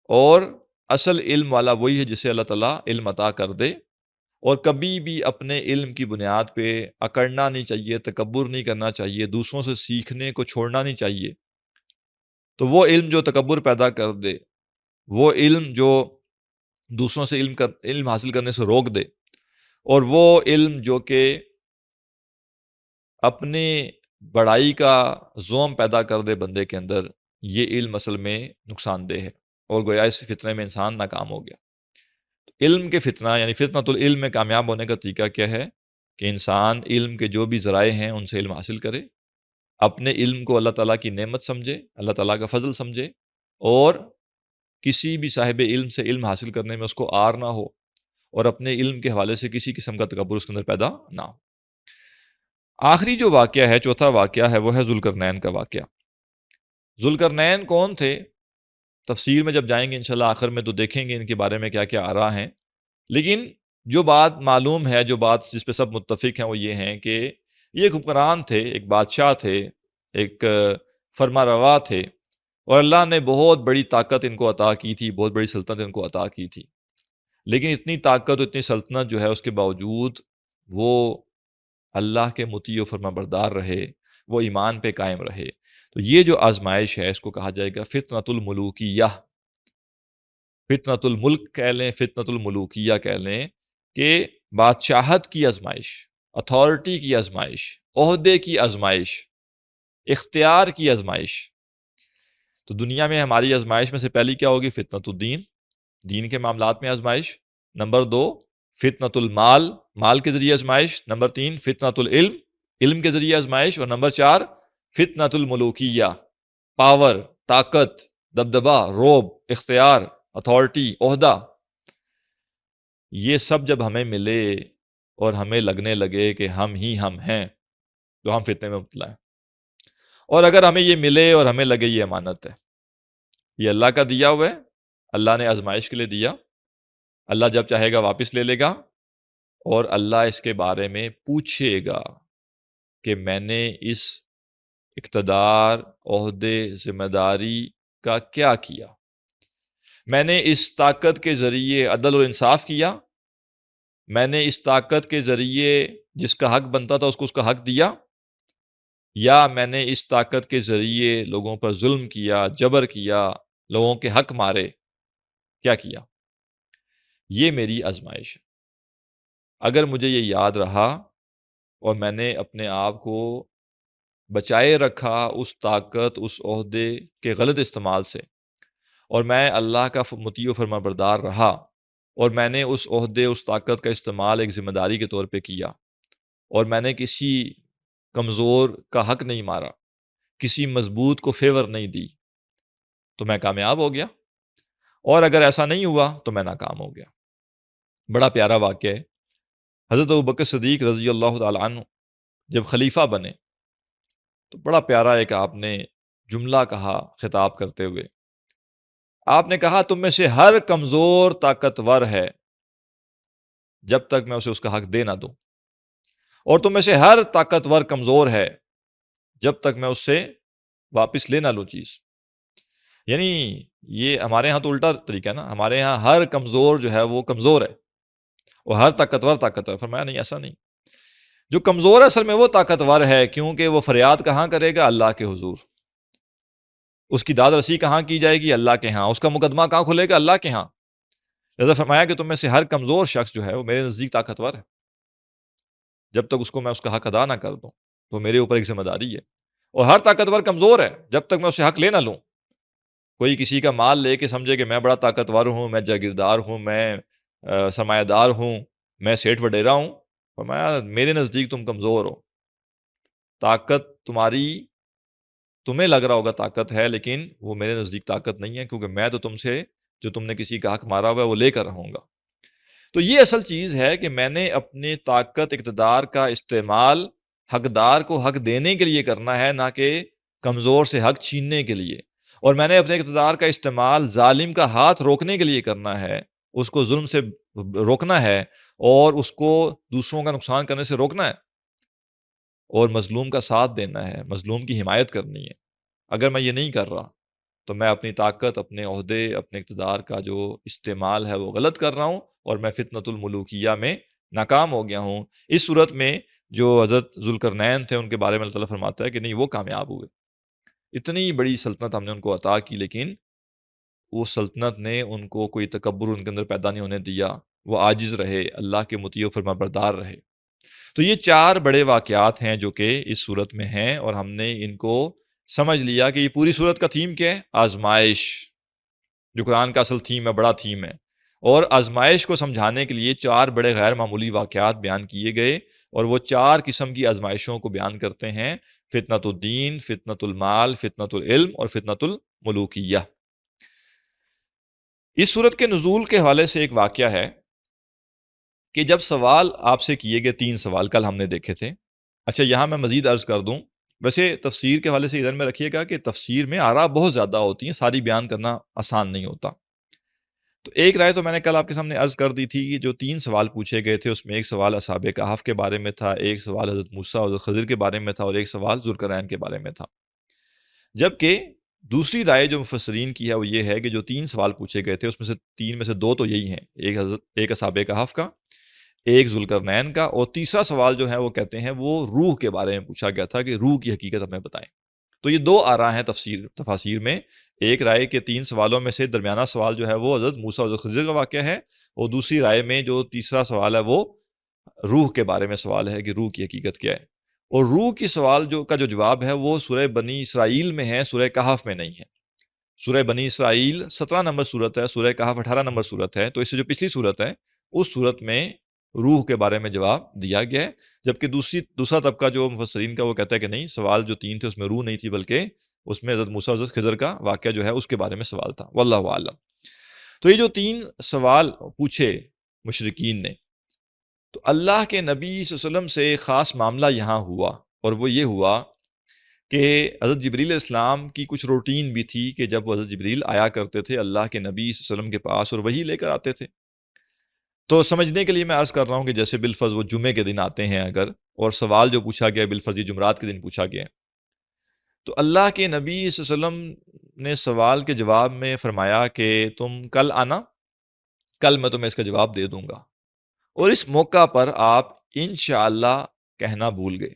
اور اصل علم والا وہی ہے جسے اللہ تعالیٰ علم عطا کر دے، اور کبھی بھی اپنے علم کی بنیاد پہ اکڑنا نہیں چاہیے، تکبر نہیں کرنا چاہیے، دوسروں سے سیکھنے کو چھوڑنا نہیں چاہیے۔ تو وہ علم جو تکبر پیدا کر دے، وہ علم جو دوسروں سے علم حاصل کرنے سے روک دے، اور وہ علم جو کہ اپنے بڑائی کا زوم پیدا کر دے بندے کے اندر، یہ علم اصل میں نقصان دہ ہے، اور گویا اس فتنے میں انسان ناکام ہو گیا۔ علم کے فتنہ یعنی فتنۃ العلم میں کامیاب ہونے کا طریقہ کیا ہے کہ انسان علم کے جو بھی ذرائع ہیں ان سے علم حاصل کرے، اپنے علم کو اللہ تعالیٰ کی نعمت سمجھے، اللہ تعالیٰ کا فضل سمجھے، اور کسی بھی صاحب علم سے علم حاصل کرنے میں اس کو آر نہ ہو، اور اپنے علم کے حوالے سے کسی قسم کا تکبر اس کے اندر پیدا نہ ہو۔ آخری جو واقعہ ہے، چوتھا واقعہ ہے، وہ ہے ذوالقرنین کا واقعہ۔ ذوالقرنین کون تھے؟ تفسیر میں جب جائیں گے انشاءاللہ آخر میں تو دیکھیں گے ان کے بارے میں کیا کیا آ رہا ہیں، لیکن جو بات معلوم ہے، جو بات جس پہ سب متفق ہیں، وہ یہ ہیں کہ یہ ایک حکمران تھے، ایک بادشاہ تھے، ایک فرما روا تھے، اور اللہ نے بہت بڑی طاقت ان کو عطا کی تھی، بہت بڑی سلطنت ان کو عطا کی تھی، لیکن اتنی طاقت اتنی سلطنت جو ہے اس کے باوجود وہ اللہ کے مطیع و فرما بردار رہے، وہ ایمان پہ قائم رہے۔ تو یہ جو آزمائش ہے اس کو کہا جائے گا فتنۃ الملوکیہ، فتنۃ الملک کہہ لیں، فتنۃ الملوکیہ کہہ لیں، کہ بادشاہت کی آزمائش، اتھارٹی کی آزمائش، عہدے کی آزمائش، اختیار کی آزمائش۔ تو دنیا میں ہماری آزمائش میں سے پہلی کیا ہوگی؟ فتنۃ الدین، دین کے معاملات میں آزمائش۔ نمبر 2 فتنۃ المال، مال کے ذریعے آزمائش۔ نمبر 3 فتنۃ العلم، علم کے ذریعے آزمائش۔ اور نمبر 4 فتنۃ الملوکیہ، پاور، طاقت، دبدبہ، روب، اختیار، اتھارٹی، عہدہ۔ یہ سب جب ہمیں ملے اور ہمیں لگنے لگے کہ ہم ہی ہم ہیں، تو ہم فتنے میں مبتلا ہیں۔ اور اگر ہمیں یہ ملے اور ہمیں لگے یہ امانت ہے، یہ اللہ کا دیا ہوا ہے، اللہ نے آزمائش کے لیے دیا، اللہ جب چاہے گا واپس لے لے گا، اور اللہ اس کے بارے میں پوچھے گا کہ میں نے اس اقتدار، عہدے، ذمہ داری کا کیا کیا؟ میں نے اس طاقت کے ذریعے عدل اور انصاف کیا؟ میں نے اس طاقت کے ذریعے جس کا حق بنتا تھا اس کا حق دیا؟ یا میں نے اس طاقت کے ذریعے لوگوں پر ظلم کیا، جبر کیا، لوگوں کے حق مارے؟ کیا کیا؟ یہ میری آزمائش ہے۔ اگر مجھے یہ یاد رہا اور میں نے اپنے آپ کو بچائے رکھا اس طاقت، اس عہدے کے غلط استعمال سے، اور میں اللہ کا مطیع و فرما بردار رہا، اور میں نے اس عہدے، اس طاقت کا استعمال ایک ذمہ داری کے طور پہ کیا، اور میں نے کسی کمزور کا حق نہیں مارا، کسی مضبوط کو فیور نہیں دی، تو میں کامیاب ہو گیا۔ اور اگر ایسا نہیں ہوا تو میں ناکام ہو گیا۔ بڑا پیارا واقعہ ہے۔ حضرت ابوبکر صدیق رضی اللہ تعالیٰ عنہ جب خلیفہ بنے تو بڑا پیارا ایک آپ نے جملہ کہا خطاب کرتے ہوئے۔ آپ نے کہا تم میں سے ہر کمزور طاقتور ہے جب تک میں اسے اس کا حق دے نہ دوں، اور تم میں سے ہر طاقتور کمزور ہے جب تک میں اس سے واپس لے نہ لوں چیز۔ یعنی یہ ہمارے ہاں تو الٹا طریقہ ہے نا، ہمارے ہاں ہر کمزور جو ہے وہ کمزور ہے، اور ہر طاقتور طاقتور۔ فرمایا نہیں، ایسا نہیں۔ جو کمزور ہے اصل میں وہ طاقتور ہے، کیونکہ وہ فریاد کہاں کرے گا؟ اللہ کے حضور۔ اس کی داد رسی کہاں کی جائے گی؟ اللہ کے ہاں۔ اس کا مقدمہ کہاں کھلے گا؟ اللہ کے ہاں۔ لہذا فرمایا کہ تم میں سے ہر کمزور شخص جو ہے وہ میرے نزدیک طاقتور ہے، جب تک اس کو میں اس کا حق ادا نہ کر دوں تو میرے اوپر ایک ذمہ داری ہے۔ اور ہر طاقتور کمزور ہے جب تک میں اسے حق لے نہ لوں۔ کوئی کسی کا مال لے کے سمجھے کہ میں بڑا طاقتور ہوں، میں جاگیردار ہوں، میں سرمایہ دار ہوں، میں سیٹھ وڈیرا ہوں، فرمایا میرے نزدیک تم کمزور ہو۔ طاقت تمہاری تمہیں لگ رہا ہوگا طاقت ہے، لیکن وہ میرے نزدیک طاقت نہیں ہے، کیونکہ میں تو تم سے جو تم نے کسی کا حق مارا ہوا ہے وہ لے کر رہوں گا۔ تو یہ اصل چیز ہے کہ میں نے اپنے طاقت اقتدار کا استعمال حقدار کو حق دینے کے لیے کرنا ہے، نہ کہ کمزور سے حق چھیننے کے لیے۔ اور میں نے اپنے اقتدار کا استعمال ظالم کا ہاتھ روکنے کے لیے کرنا ہے، اس کو ظلم سے روکنا ہے، اور اس کو دوسروں کا نقصان کرنے سے روکنا ہے، اور مظلوم کا ساتھ دینا ہے، مظلوم کی حمایت کرنی ہے۔ اگر میں یہ نہیں کر رہا تو میں اپنی طاقت، اپنے عہدے، اپنے اقتدار کا جو استعمال ہے وہ غلط کر رہا ہوں، اور میں فتنۃ الملوکیہ میں ناکام ہو گیا ہوں۔ اس صورت میں جو حضرت ذوالقرنین تھے ان کے بارے میں اللہ تعالیٰ فرماتا ہے کہ نہیں، وہ کامیاب ہوئے۔ اتنی بڑی سلطنت ہم نے ان کو عطا کی، لیکن وہ سلطنت نے ان کو کوئی تکبر ان کے اندر پیدا نہیں ہونے دیا، وہ عاجز رہے، اللہ کے مطیع و فرما بردار رہے۔ تو یہ 4 بڑے واقعات ہیں جو کہ اس صورت میں ہیں، اور ہم نے ان کو سمجھ لیا کہ یہ پوری صورت کا تھیم کیا ہے؟ آزمائش، جو قرآن کا اصل تھیم ہے، بڑا تھیم ہے۔ اور آزمائش کو سمجھانے کے لیے 4 بڑے غیر معمولی واقعات بیان کیے گئے، اور وہ 4 قسم کی آزمائشوں کو بیان کرتے ہیں: فتنۃ الدین، فتنۃ المال، فتنۃ العلم، اور فتنۃ الملوکیہ۔ اس صورت کے نزول کے حوالے سے ایک واقعہ ہے کہ جب سوال آپ سے کیے گئے 3 سوال کل ہم نے دیکھے تھے۔ اچھا، یہاں میں مزید عرض کر دوں، ویسے تفسیر کے حوالے سے ذہن میں رکھیے گا کہ تفسیر میں آراء بہت زیادہ ہوتی ہیں، ساری بیان کرنا آسان نہیں ہوتا۔ تو ایک رائے تو میں نے کل آپ کے سامنے عرض کر دی تھی کہ جو 3 سوال پوچھے گئے تھے، اس میں ایک سوال اصحاب کہف کے بارے میں تھا، ایک سوال حضرت موسیٰ اور حضرت خضر کے بارے میں تھا، اور ایک سوال ذوالقرنین کے بارے میں تھا۔ جبکہ دوسری رائے جو مفسرین کی ہے وہ یہ ہے کہ جو 3 سوال پوچھے گئے تھے، اس میں سے 3 میں سے 2 تو یہی ہیں، ایک اصحاب کہف کا، ایک ذوالقرنین کا، اور تیسرا سوال جو ہے وہ کہتے ہیں وہ روح کے بارے میں پوچھا گیا تھا کہ روح کی حقیقت ہمیں بتائیں۔ تو یہ 2 آراء ہیں تفاسیر میں۔ ایک رائے کے 3 سوالوں میں سے درمیانہ سوال جو ہے وہ حضرت موسیٰ اور حضرت خضر کا واقعہ ہے، اور دوسری رائے میں جو تیسرا سوال ہے وہ روح کے بارے میں سوال ہے کہ روح کی حقیقت کیا ہے۔ اور روح کی سوال کا جو جواب ہے وہ سورہ بنی اسرائیل میں ہے، سورہ کہف میں نہیں ہے۔ سورہ بنی اسرائیل 17 نمبر صورت ہے، سورہ کہف 18 نمبر صورت ہے، تو اس سے جو پچھلی صورت ہے اس صورت میں روح کے بارے میں جواب دیا گیا ہے۔ جبکہ دوسرا طبقہ جو مفسرین کا وہ کہتا ہے کہ نہیں، سوال جو 3 تھے اس میں روح نہیں تھی، بلکہ اس میں حضرت موسیٰ حضرت خضر کا واقعہ جو ہے اس کے بارے میں سوال تھا، واللہ اعلم۔ تو یہ جو 3 سوال پوچھے مشرکین نے، تو اللہ کے نبی صلی اللہ علیہ وسلم سے خاص معاملہ یہاں ہوا، اور وہ یہ ہوا کہ حضرت جبریل علیہ السلام کی کچھ روٹین بھی تھی کہ جب حضرت جبریل آیا کرتے تھے اللہ کے نبی صلی اللہ علیہ وسلم کے پاس اور وہی لے کر آتے تھے۔ تو سمجھنے کے لیے میں عرض کر رہا ہوں کہ جیسے بالفرض وہ جمعے کے دن آتے ہیں اگر، اور سوال جو پوچھا گیا بالفرض یہ جمعرات کے دن پوچھا گیا، تو اللہ کے نبی صلی اللہ علیہ وسلم نے سوال کے جواب میں فرمایا کہ تم کل آنا، کل میں تمہیں اس کا جواب دے دوں گا۔ اور اس موقع پر آپ انشاءاللہ کہنا بھول گئے،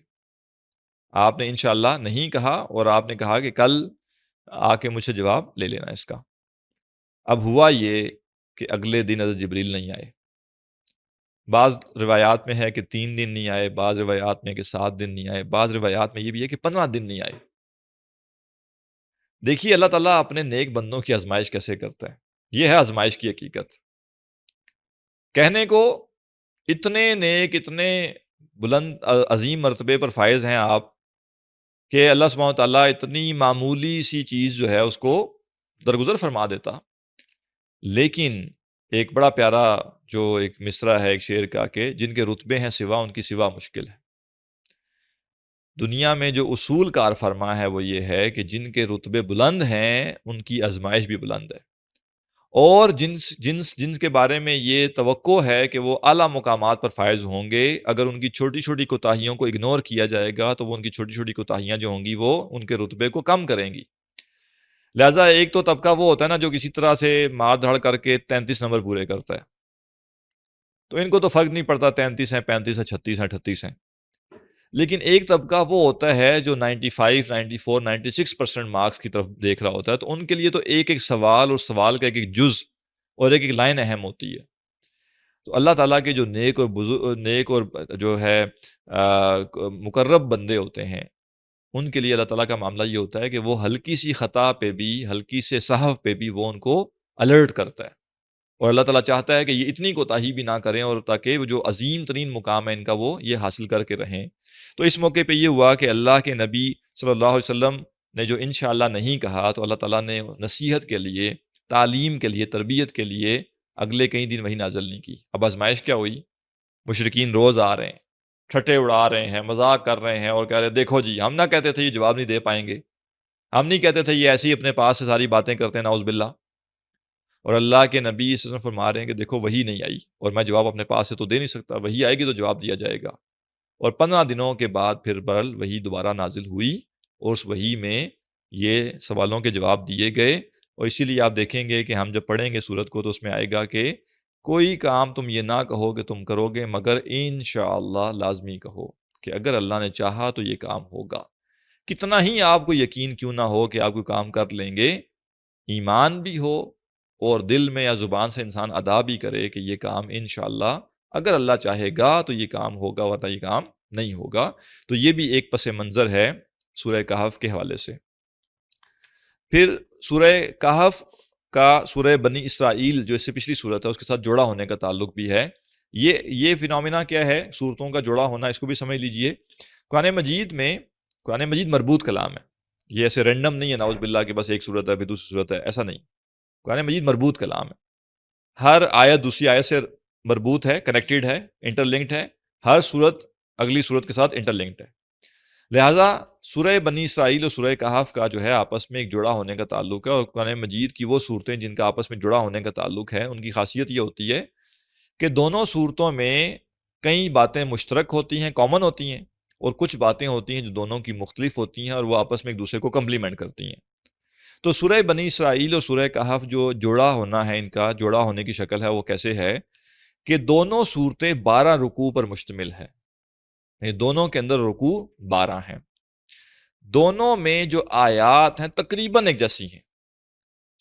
آپ نے انشاءاللہ نہیں کہا، اور آپ نے کہا کہ کل آ کے مجھ سے جواب لے لینا اس کا۔ اب ہوا یہ کہ اگلے دن حضرت جبریل نہیں آئے، بعض روایات میں ہے کہ 3 دن نہیں آئے، بعض روایات میں کہ 7 دن نہیں آئے، بعض روایات میں یہ بھی ہے کہ 15 دن نہیں آئے۔ دیکھیے اللہ تعالیٰ اپنے نیک بندوں کی آزمائش کیسے کرتا ہے، یہ ہے آزمائش کی حقیقت۔ کہنے کو اتنے نیک، اتنے بلند عظیم مرتبے پر فائز ہیں آپ کہ اللہ سبحانہ و تعالیٰ اتنی معمولی سی چیز جو ہے اس کو درگزر فرما دیتا، لیکن ایک بڑا پیارا جو ایک مصرع ہے ایک شعر کا کہ جن کے رتبے ہیں سوا ان کی سوا مشکل ہے۔ دنیا میں جو اصول کار فرما ہے وہ یہ ہے کہ جن کے رتبے بلند ہیں ان کی آزمائش بھی بلند ہے، اور جن کے بارے میں یہ توقع ہے کہ وہ اعلیٰ مقامات پر فائز ہوں گے، اگر ان کی چھوٹی چھوٹی کوتاہیوں کو اگنور کیا جائے گا تو وہ ان کی چھوٹی چھوٹی کوتاہیاں جو ہوں گی وہ ان کے رتبے کو کم کریں گی۔ لہٰذا ایک تو طبقہ وہ ہوتا ہے نا جو کسی طرح سے مار دھڑ کر کے 33 نمبر پورے کرتا ہے، تو ان کو تو فرق نہیں پڑتا 33 ہیں، 35 ہیں، 36 ہیں، 38 ہیں۔ لیکن ایک طبقہ وہ ہوتا ہے جو 95، 94، 96% مارکس کی طرف دیکھ رہا ہوتا ہے، تو ان کے لیے تو ایک ایک سوال اور سوال کا ایک ایک جز اور ایک ایک لائن اہم ہوتی ہے۔ تو اللہ تعالیٰ کے جو نیک اور جو ہے مقرب بندے ہوتے ہیں، ان کے لیے اللہ تعالیٰ کا معاملہ یہ ہوتا ہے کہ وہ ہلکی سی خطا پہ بھی، ہلکی سے سہو پہ بھی وہ ان کو الرٹ کرتا ہے، اور اللہ تعالیٰ چاہتا ہے کہ یہ اتنی کوتاہی بھی نہ کریں، اور تاکہ وہ جو عظیم ترین مقام ہے ان کا وہ یہ حاصل کر کے رہیں۔ تو اس موقع پہ یہ ہوا کہ اللہ کے نبی صلی اللہ علیہ وسلم نے جو انشاءاللہ نہیں کہا تو اللہ تعالیٰ نے نصیحت کے لیے، تعلیم کے لیے، تربیت کے لیے اگلے کئی دن وہی نازل نہیں کی۔ اب آزمائش کیا ہوئی؟ مشرکین روز آ رہے ہیں، ٹھٹے اڑا رہے ہیں، مذاق کر رہے ہیں اور کہہ رہے ہیں دیکھو جی ہم نہ کہتے تھے یہ جواب نہیں دے پائیں گے، ہم نہیں کہتے تھے یہ ایسے ہی اپنے پاس سے ساری باتیں کرتے ہیں نعوذ باللہ۔ اور اللہ کے نبی صلی اللہ علیہ وسلم فرما رہے ہیں کہ دیکھو وہی نہیں آئی اور میں جواب اپنے پاس سے تو دے نہیں سکتا، وہی آئے گی تو جواب دیا جائے گا۔ اور 15 دنوں کے بعد پھر برل وہی دوبارہ نازل ہوئی اور اس وحی میں یہ سوالوں کے جواب دیے گئے۔ اور اسی لیے آپ دیکھیں گے کہ ہم جب پڑھیں گے سورت کو تو اس میں آئے گا کہ کوئی کام تم یہ نہ کہو کہ تم کرو گے مگر انشاءاللہ لازمی کہو کہ اگر اللہ نے چاہا تو یہ کام ہوگا۔ کتنا ہی آپ کو یقین کیوں نہ ہو کہ آپ کوئی کام کر لیں گے، ایمان بھی ہو اور دل میں یا زبان سے انسان ادا بھی کرے کہ یہ کام انشاءاللہ اگر اللہ چاہے گا تو یہ کام ہوگا ورنہ یہ کام نہیں ہوگا۔ تو یہ بھی ایک پس منظر ہے سورہ کہف کے حوالے سے۔ پھر سورہ کہف کا سورہ بنی اسرائیل جو اس سے پچھلی صورت ہے اس کے ساتھ جوڑا ہونے کا تعلق بھی ہے۔ یہ فینومینا کیا ہے صورتوں کا جوڑا ہونا، اس کو بھی سمجھ لیجئے۔ قرآن مجید مربوط کلام ہے، یہ ایسے رینڈم نہیں ہے نعوذ باللہ کہ بس ایک صورت ہے پھر دوسری صورت ہے، ایسا نہیں۔ قرآن مجید مربوط کلام ہے، ہر آیت دوسری آیت سے مربوط ہے، کنیکٹڈ ہے، انٹر لنکڈ ہے، ہر صورت اگلی صورت کے ساتھ انٹر لنکڈ ہے۔ لہٰذا سورہ بنی اسرائیل اور سورہ کہف کا جو ہے آپس میں ایک جڑا ہونے کا تعلق ہے، اور قرآن مجید کی وہ صورتیں جن کا آپس میں جڑا ہونے کا تعلق ہے ان کی خاصیت یہ ہوتی ہے کہ دونوں صورتوں میں کئی باتیں مشترک ہوتی ہیں، کامن ہوتی ہیں، اور کچھ باتیں ہوتی ہیں جو دونوں کی مختلف ہوتی ہیں اور وہ آپس میں ایک دوسرے کو کمپلیمنٹ کرتی ہیں۔ تو سورہ بنی اسرائیل اور سورہ کہف جو جوڑا ہونا ہے، ان کا جوڑا ہونے کی شکل ہے وہ کیسے ہے کہ دونوں صورتیں 12 رکوع پر مشتمل ہے، یعنی دونوں کے اندر رکوع 12 ہیں۔ دونوں میں جو آیات ہیں تقریباً ایک جیسی ہیں،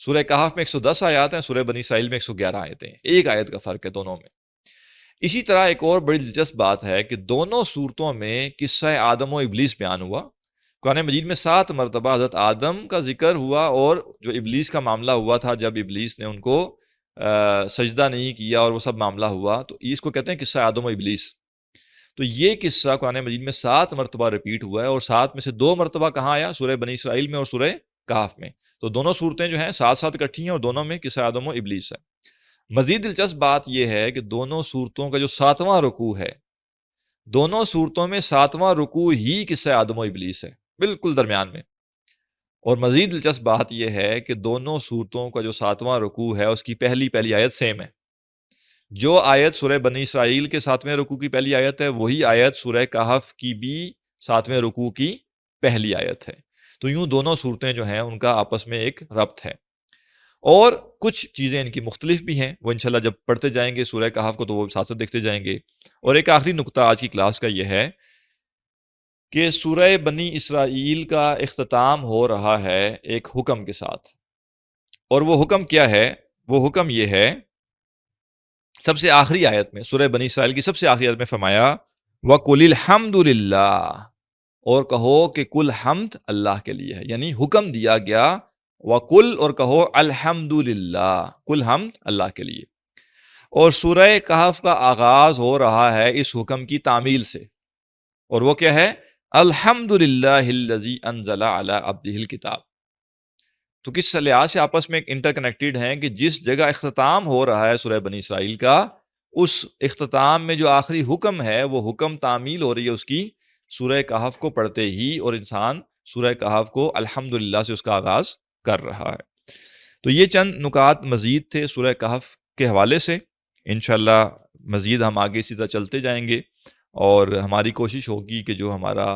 سورہ کہف میں 110 آیات ہیں، سورہ بنی اسرائیل میں 111 آیتیں ہیں، ایک آیت کا فرق ہے دونوں میں۔ اسی طرح ایک اور بڑی دلچسپ بات ہے کہ دونوں صورتوں میں قصہ آدم و ابلیس بیان ہوا۔ قرآن مجید میں 7 مرتبہ حضرت آدم کا ذکر ہوا اور جو ابلیس کا معاملہ ہوا تھا جب ابلیس نے ان کو سجدہ نہیں کیا اور وہ سب معاملہ ہوا، تو اس کو کہتے ہیں قصہ آدم و ابلیس۔ تو یہ قصہ قرآن مجید میں 7 مرتبہ ریپیٹ ہوا ہے، اور 7 میں سے 2 مرتبہ کہاں آیا؟ سورہ بنی اسرائیل میں اور سورہ کہف میں۔ تو دونوں صورتیں جو ہیں ساتھ ساتھ اکٹھی ہیں اور دونوں میں قصہ آدم و ابلیس ہے۔ مزید دلچسپ بات یہ ہے کہ دونوں صورتوں کا جو 7واں رکوع ہے، دونوں صورتوں میں 7واں رکوع ہی قصہ آدم و ابلیس ہے، بالکل درمیان میں۔ اور مزید دلچسپ بات یہ ہے کہ دونوں صورتوں کا جو 7واں رکوع ہے اس کی پہلی آیت سیم ہے۔ جو آیت سورہ بنی اسرائیل کے 7ویں رکوع کی پہلی آیت ہے وہی آیت سورہ کہف کی بھی 7ویں رکوع کی پہلی آیت ہے۔ تو یوں دونوں صورتیں جو ہیں ان کا آپس میں ایک ربط ہے، اور کچھ چیزیں ان کی مختلف بھی ہیں، وہ انشاءاللہ جب پڑھتے جائیں گے سورہ کہف کو تو وہ ساتھ ساتھ دیکھتے جائیں گے۔ اور ایک آخری نقطہ آج کی کلاس کا یہ ہے کہ سورہ بنی اسرائیل کا اختتام ہو رہا ہے ایک حکم کے ساتھ، اور وہ حکم کیا ہے؟ وہ حکم یہ ہے، سب سے آخری آیت میں، سورہ بنی اسرائیل کی سب سے آخری آیت میں فرمایا وَقُلِ الْحَمْدُ لِلَّهِ، اور کہو کہ کل حمد اللہ کے لیے ہے، یعنی حکم دیا گیا وَقُلْ، اور کہو الحمد للہ، کل حمد اللہ کے لیے۔ اور سورہ کہف کا آغاز ہو رہا ہے اس حکم کی تعمیل سے، اور وہ کیا ہے؟ الحمد للہ الذی انزل علی عبدہ الکتاب۔ تو کس لحاظ سے آپس میں انٹر کنیکٹڈ ہیں کہ جس جگہ اختتام ہو رہا ہے سورہ بنی اسرائیل کا، اس اختتام میں جو آخری حکم ہے وہ حکم تعمیل ہو رہی ہے اس کی سورہ کہف کو پڑھتے ہی، اور انسان سورہ کہف کو الحمدللہ سے اس کا آغاز کر رہا ہے۔ تو یہ چند نکات مزید تھے سورہ کہف کے حوالے سے، انشاءاللہ مزید ہم آگے اسی طرح چلتے جائیں گے، اور ہماری کوشش ہوگی کہ جو ہمارا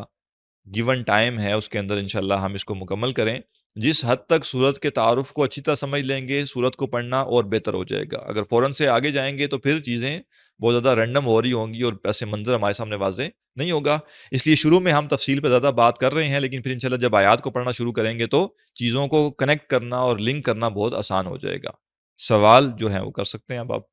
گیون ٹائم ہے اس کے اندر انشاءاللہ ہم اس کو مکمل کریں۔ جس حد تک سورت کے تعارف کو اچھی طرح سمجھ لیں گے سورت کو پڑھنا اور بہتر ہو جائے گا۔ اگر فوراً سے آگے جائیں گے تو پھر چیزیں بہت زیادہ رینڈم ہو رہی ہوں گی اور ایسے منظر ہمارے سامنے واضح نہیں ہوگا۔ اس لیے شروع میں ہم تفصیل پہ زیادہ بات کر رہے ہیں، لیکن پھر انشاءاللہ جب آیات کو پڑھنا شروع کریں گے تو چیزوں کو کنیکٹ کرنا اور لنک کرنا بہت آسان ہو جائے گا۔ سوال جو ہیں وہ کر سکتے ہیں اب آپ۔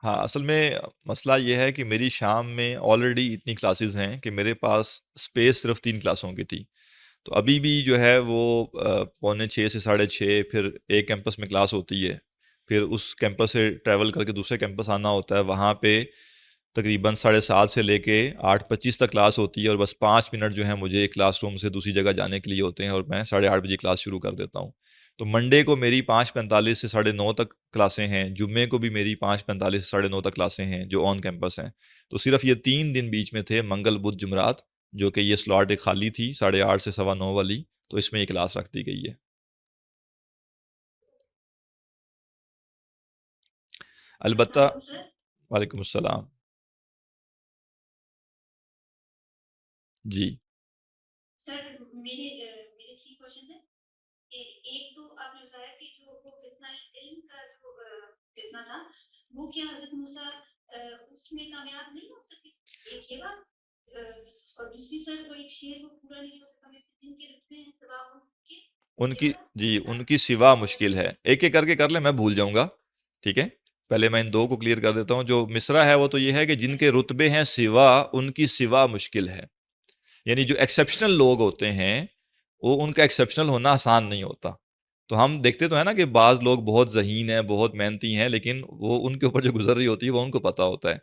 ہاں، اصل میں مسئلہ یہ ہے کہ میری شام میں آلریڈی اتنی کلاسز ہیں کہ میرے پاس اسپیس صرف 3 کلاسوں کی تھی۔ تو ابھی بھی جو ہے وہ پونے 6 سے 6:30 پھر ایک کیمپس میں کلاس ہوتی ہے، پھر اس کیمپس سے ٹریول کر کے دوسرے کیمپس آنا ہوتا ہے، وہاں پہ تقریباً 7:30 سے لے کے 8:25 تک کلاس ہوتی ہے، اور بس 5 منٹ جو ہیں مجھے ایک کلاس روم سے دوسری جگہ جانے کے لیے ہوتے ہیں، اور میں 8:30 بجے کلاس شروع کر دیتا ہوں۔ تو منڈے کو میری 5:45 سے 9:30 تک کلاسیں ہیں، جمعے کو بھی میری 5:45 سے 9:30 تک کلاسیں ہیں جو آن کیمپس ہیں۔ تو صرف یہ 3 دن بیچ میں تھے، منگل بدھ جمعرات، جو کہ یہ سلاٹ ایک خالی تھی 8:30 سے 9:15 والی، تو اس میں یہ کلاس رکھ دی گئی ہے۔ البتہ وعلیکم السلام۔ جی ان کی سوا مشکل ہے، ایک ایک کر کے کر لیں، میں بھول جاؤں گا، ٹھیک ہے؟ پہلے میں ان دو کو کلیئر کر دیتا ہوں۔ جو مصرع ہے وہ تو یہ ہے کہ جن کے رتبے ہیں سوا، ان کی سوا مشکل ہے، یعنی جو ایکسیپشنل لوگ ہوتے ہیں وہ ان کا ایکسیپشنل ہونا آسان نہیں ہوتا۔ تو ہم دیکھتے تو ہے نا کہ بعض لوگ بہت ذہین ہیں، بہت محنتی ہیں، لیکن وہ ان کے اوپر جو گزر رہی ہوتی ہے وہ ان کو پتہ ہوتا ہے۔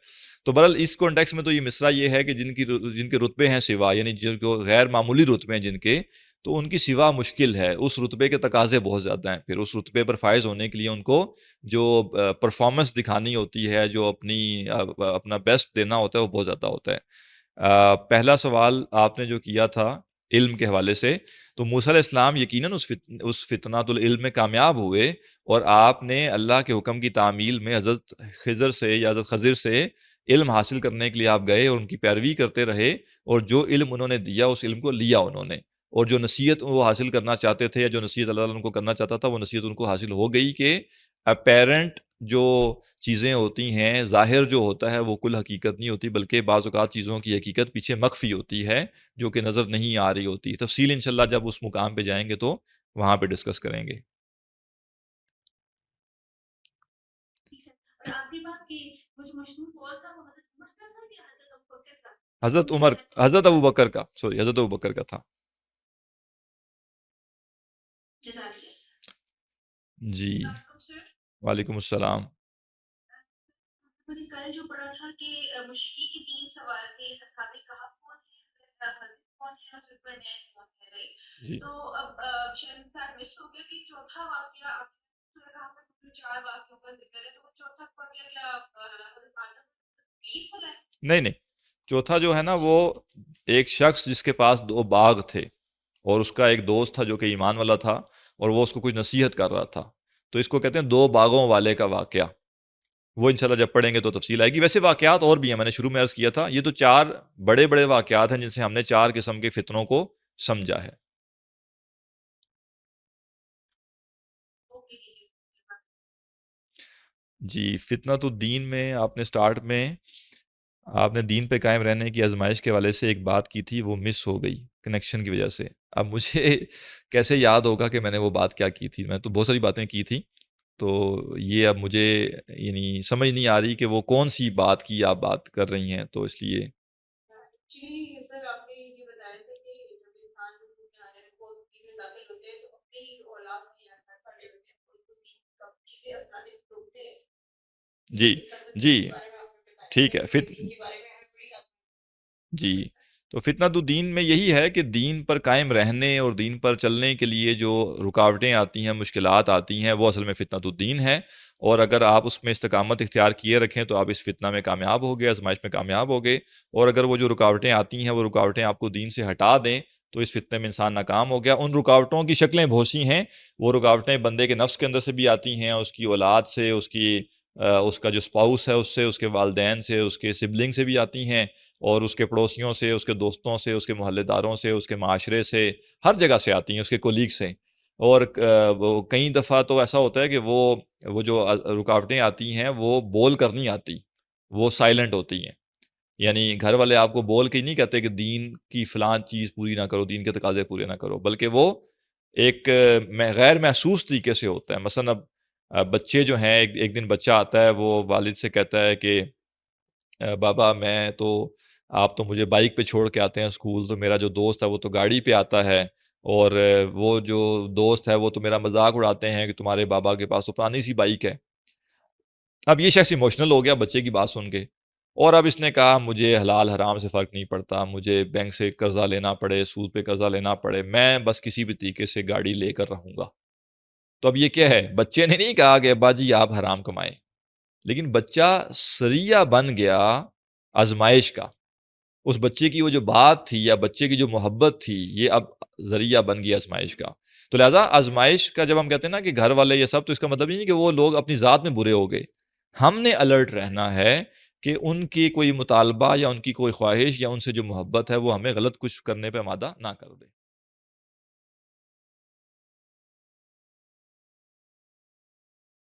تو بہرحال اس کانٹیکس میں تو یہ مصرع یہ ہے کہ جن کے رتبے ہیں سوا، یعنی جن کو غیر معمولی رتبے ہیں جن کے، تو ان کی سوا مشکل ہے، اس رتبے کے تقاضے بہت زیادہ ہیں، پھر اس رتبے پر فائز ہونے کے لیے ان کو جو پرفارمنس دکھانی ہوتی ہے، جو اپنا بیسٹ دینا ہوتا ہے، وہ بہت زیادہ ہوتا ہے۔ پہلا سوال آپ نے جو کیا تھا علم کے حوالے سے، تو موسیٰ علیہ السلام یقیناً اس فتنۃ العلم میں کامیاب ہوئے، اور آپ نے اللہ کے حکم کی تعمیل میں حضرت خضر سے علم حاصل کرنے کے لیے آپ گئے، اور ان کی پیروی کرتے رہے، اور جو علم انہوں نے دیا اس علم کو لیا انہوں نے، اور جو نصیحت وہ حاصل کرنا چاہتے تھے، یا جو نصیحت اللہ تعالیٰ ان کو کرنا چاہتا تھا، وہ نصیحت ان کو حاصل ہو گئی کہ اپیرنٹ جو چیزیں ہوتی ہیں، ظاہر جو ہوتا ہے وہ کل حقیقت نہیں ہوتی، بلکہ بعض اوقات چیزوں کی حقیقت پیچھے مخفی ہوتی ہے جو کہ نظر نہیں آ رہی ہوتی۔ تفصیل انشاءاللہ جب اس مقام پہ جائیں گے تو وہاں پہ ڈسکس کریں گے۔ حضرت ابو بکر کا، حضرت ابو بکر کا تھا۔ جی وعلیکم السلام۔ جی نہیں نہیں، چوتھا جو ہے نا وہ ایک شخص جس کے پاس 2 باغ تھے، اور اس کا ایک دوست تھا جو کہ ایمان والا تھا، اور وہ اس کو کچھ نصیحت کر رہا تھا، تو اس کو کہتے ہیں 2 باغوں والے کا واقعہ۔ وہ انشاءاللہ جب پڑھیں گے تو تفصیل آئے گی۔ ویسے واقعات اور بھی ہیں، میں نے شروع میں عرض کیا تھا، یہ تو 4 بڑے بڑے واقعات ہیں جن سے ہم نے 4 قسم کے فتنوں کو سمجھا ہے۔ جی فتنۃ الدین میں آپ نے سٹارٹ میں آپ نے دین پہ قائم رہنے کی آزمائش کے حوالے سے ایک بات کی تھی، وہ مس ہو گئی کنیکشن کی وجہ سے۔ اب مجھے کیسے یاد ہوگا کہ میں نے وہ بات کیا کی تھی؟ میں تو بہت ساری باتیں کی تھی، تو یہ اب مجھے یعنی سمجھ نہیں آ رہی کہ وہ کون سی بات کی آپ بات کر رہی ہیں، تو اس لیے جی جی ٹھیک ہے جی، تو فتنۃ الدین میں یہی ہے کہ دین پر قائم رہنے اور دین پر چلنے کے لیے جو رکاوٹیں آتی ہیں، مشکلات آتی ہیں، وہ اصل میں فتنۃ الدین ہے، اور اگر آپ اس میں استقامت اختیار کیے رکھیں تو آپ اس فتنہ میں کامیاب ہوگے، آزمائش میں کامیاب ہوگے، اور اگر وہ جو رکاوٹیں آتی ہیں وہ رکاوٹیں آپ کو دین سے ہٹا دیں تو اس فتنے میں انسان ناکام ہو گیا۔ ان رکاوٹوں کی شکلیں بہت سی ہیں، وہ رکاوٹیں بندے کے نفس کے اندر سے بھی آتی ہیں، اس کی اولاد سے، اس کا جو اسپاؤس ہے اس سے، اس کے والدین سے، اس کے سبلنگ سے بھی آتی ہیں، اور اس کے پڑوسیوں سے، اس کے دوستوں سے، اس کے محلے داروں سے، اس کے معاشرے سے، ہر جگہ سے آتی ہیں، اس کے کولیگ سے، اور وہ کئی دفعہ تو ایسا ہوتا ہے کہ وہ جو رکاوٹیں آتی ہیں وہ بول کر نہیں آتی، وہ سائلنٹ ہوتی ہیں، یعنی گھر والے آپ کو بول کے نہیں کہتے کہ دین کی فلاں چیز پوری نہ کرو، دین کے تقاضے پورے نہ کرو، بلکہ وہ ایک غیر محسوس طریقے سے ہوتا ہے۔ مثلا اب بچے جو ہیں ایک ایک دن بچہ آتا ہے وہ والد سے کہتا ہے کہ بابا میں تو آپ تو مجھے بائک پہ چھوڑ کے آتے ہیں اسکول، تو میرا جو دوست ہے وہ تو گاڑی پہ آتا ہے، اور وہ جو دوست ہے وہ تو میرا مذاق اڑاتے ہیں کہ تمہارے بابا کے پاس تو پرانی سی بائک ہے۔ اب یہ شخص ایموشنل ہو گیا بچے کی بات سن کے، اور اب اس نے کہا مجھے حلال حرام سے فرق نہیں پڑتا، مجھے بینک سے قرضہ لینا پڑے، سود پہ قرضہ لینا پڑے، میں بس کسی بھی طریقے سے گاڑی لے کر رہوں گا۔ تو اب یہ کیا ہے؟ بچے نے نہیں کہا کہ ابا جی آپ حرام کمائیں، لیکن بچہ ذریعہ بن گیا آزمائش کا۔ اس بچے کی وہ جو بات تھی یا بچے کی جو محبت تھی، یہ اب ذریعہ بن گیا آزمائش کا۔ تو لہٰذا آزمائش کا جب ہم کہتے ہیں نا کہ گھر والے یہ سب، تو اس کا مطلب یہ نہیں کہ وہ لوگ اپنی ذات میں برے ہو گئے۔ ہم نے الرٹ رہنا ہے کہ ان کی کوئی مطالبہ یا ان کی کوئی خواہش یا ان سے جو محبت ہے وہ ہمیں غلط کچھ کرنے پہ آمادہ نہ کر دے۔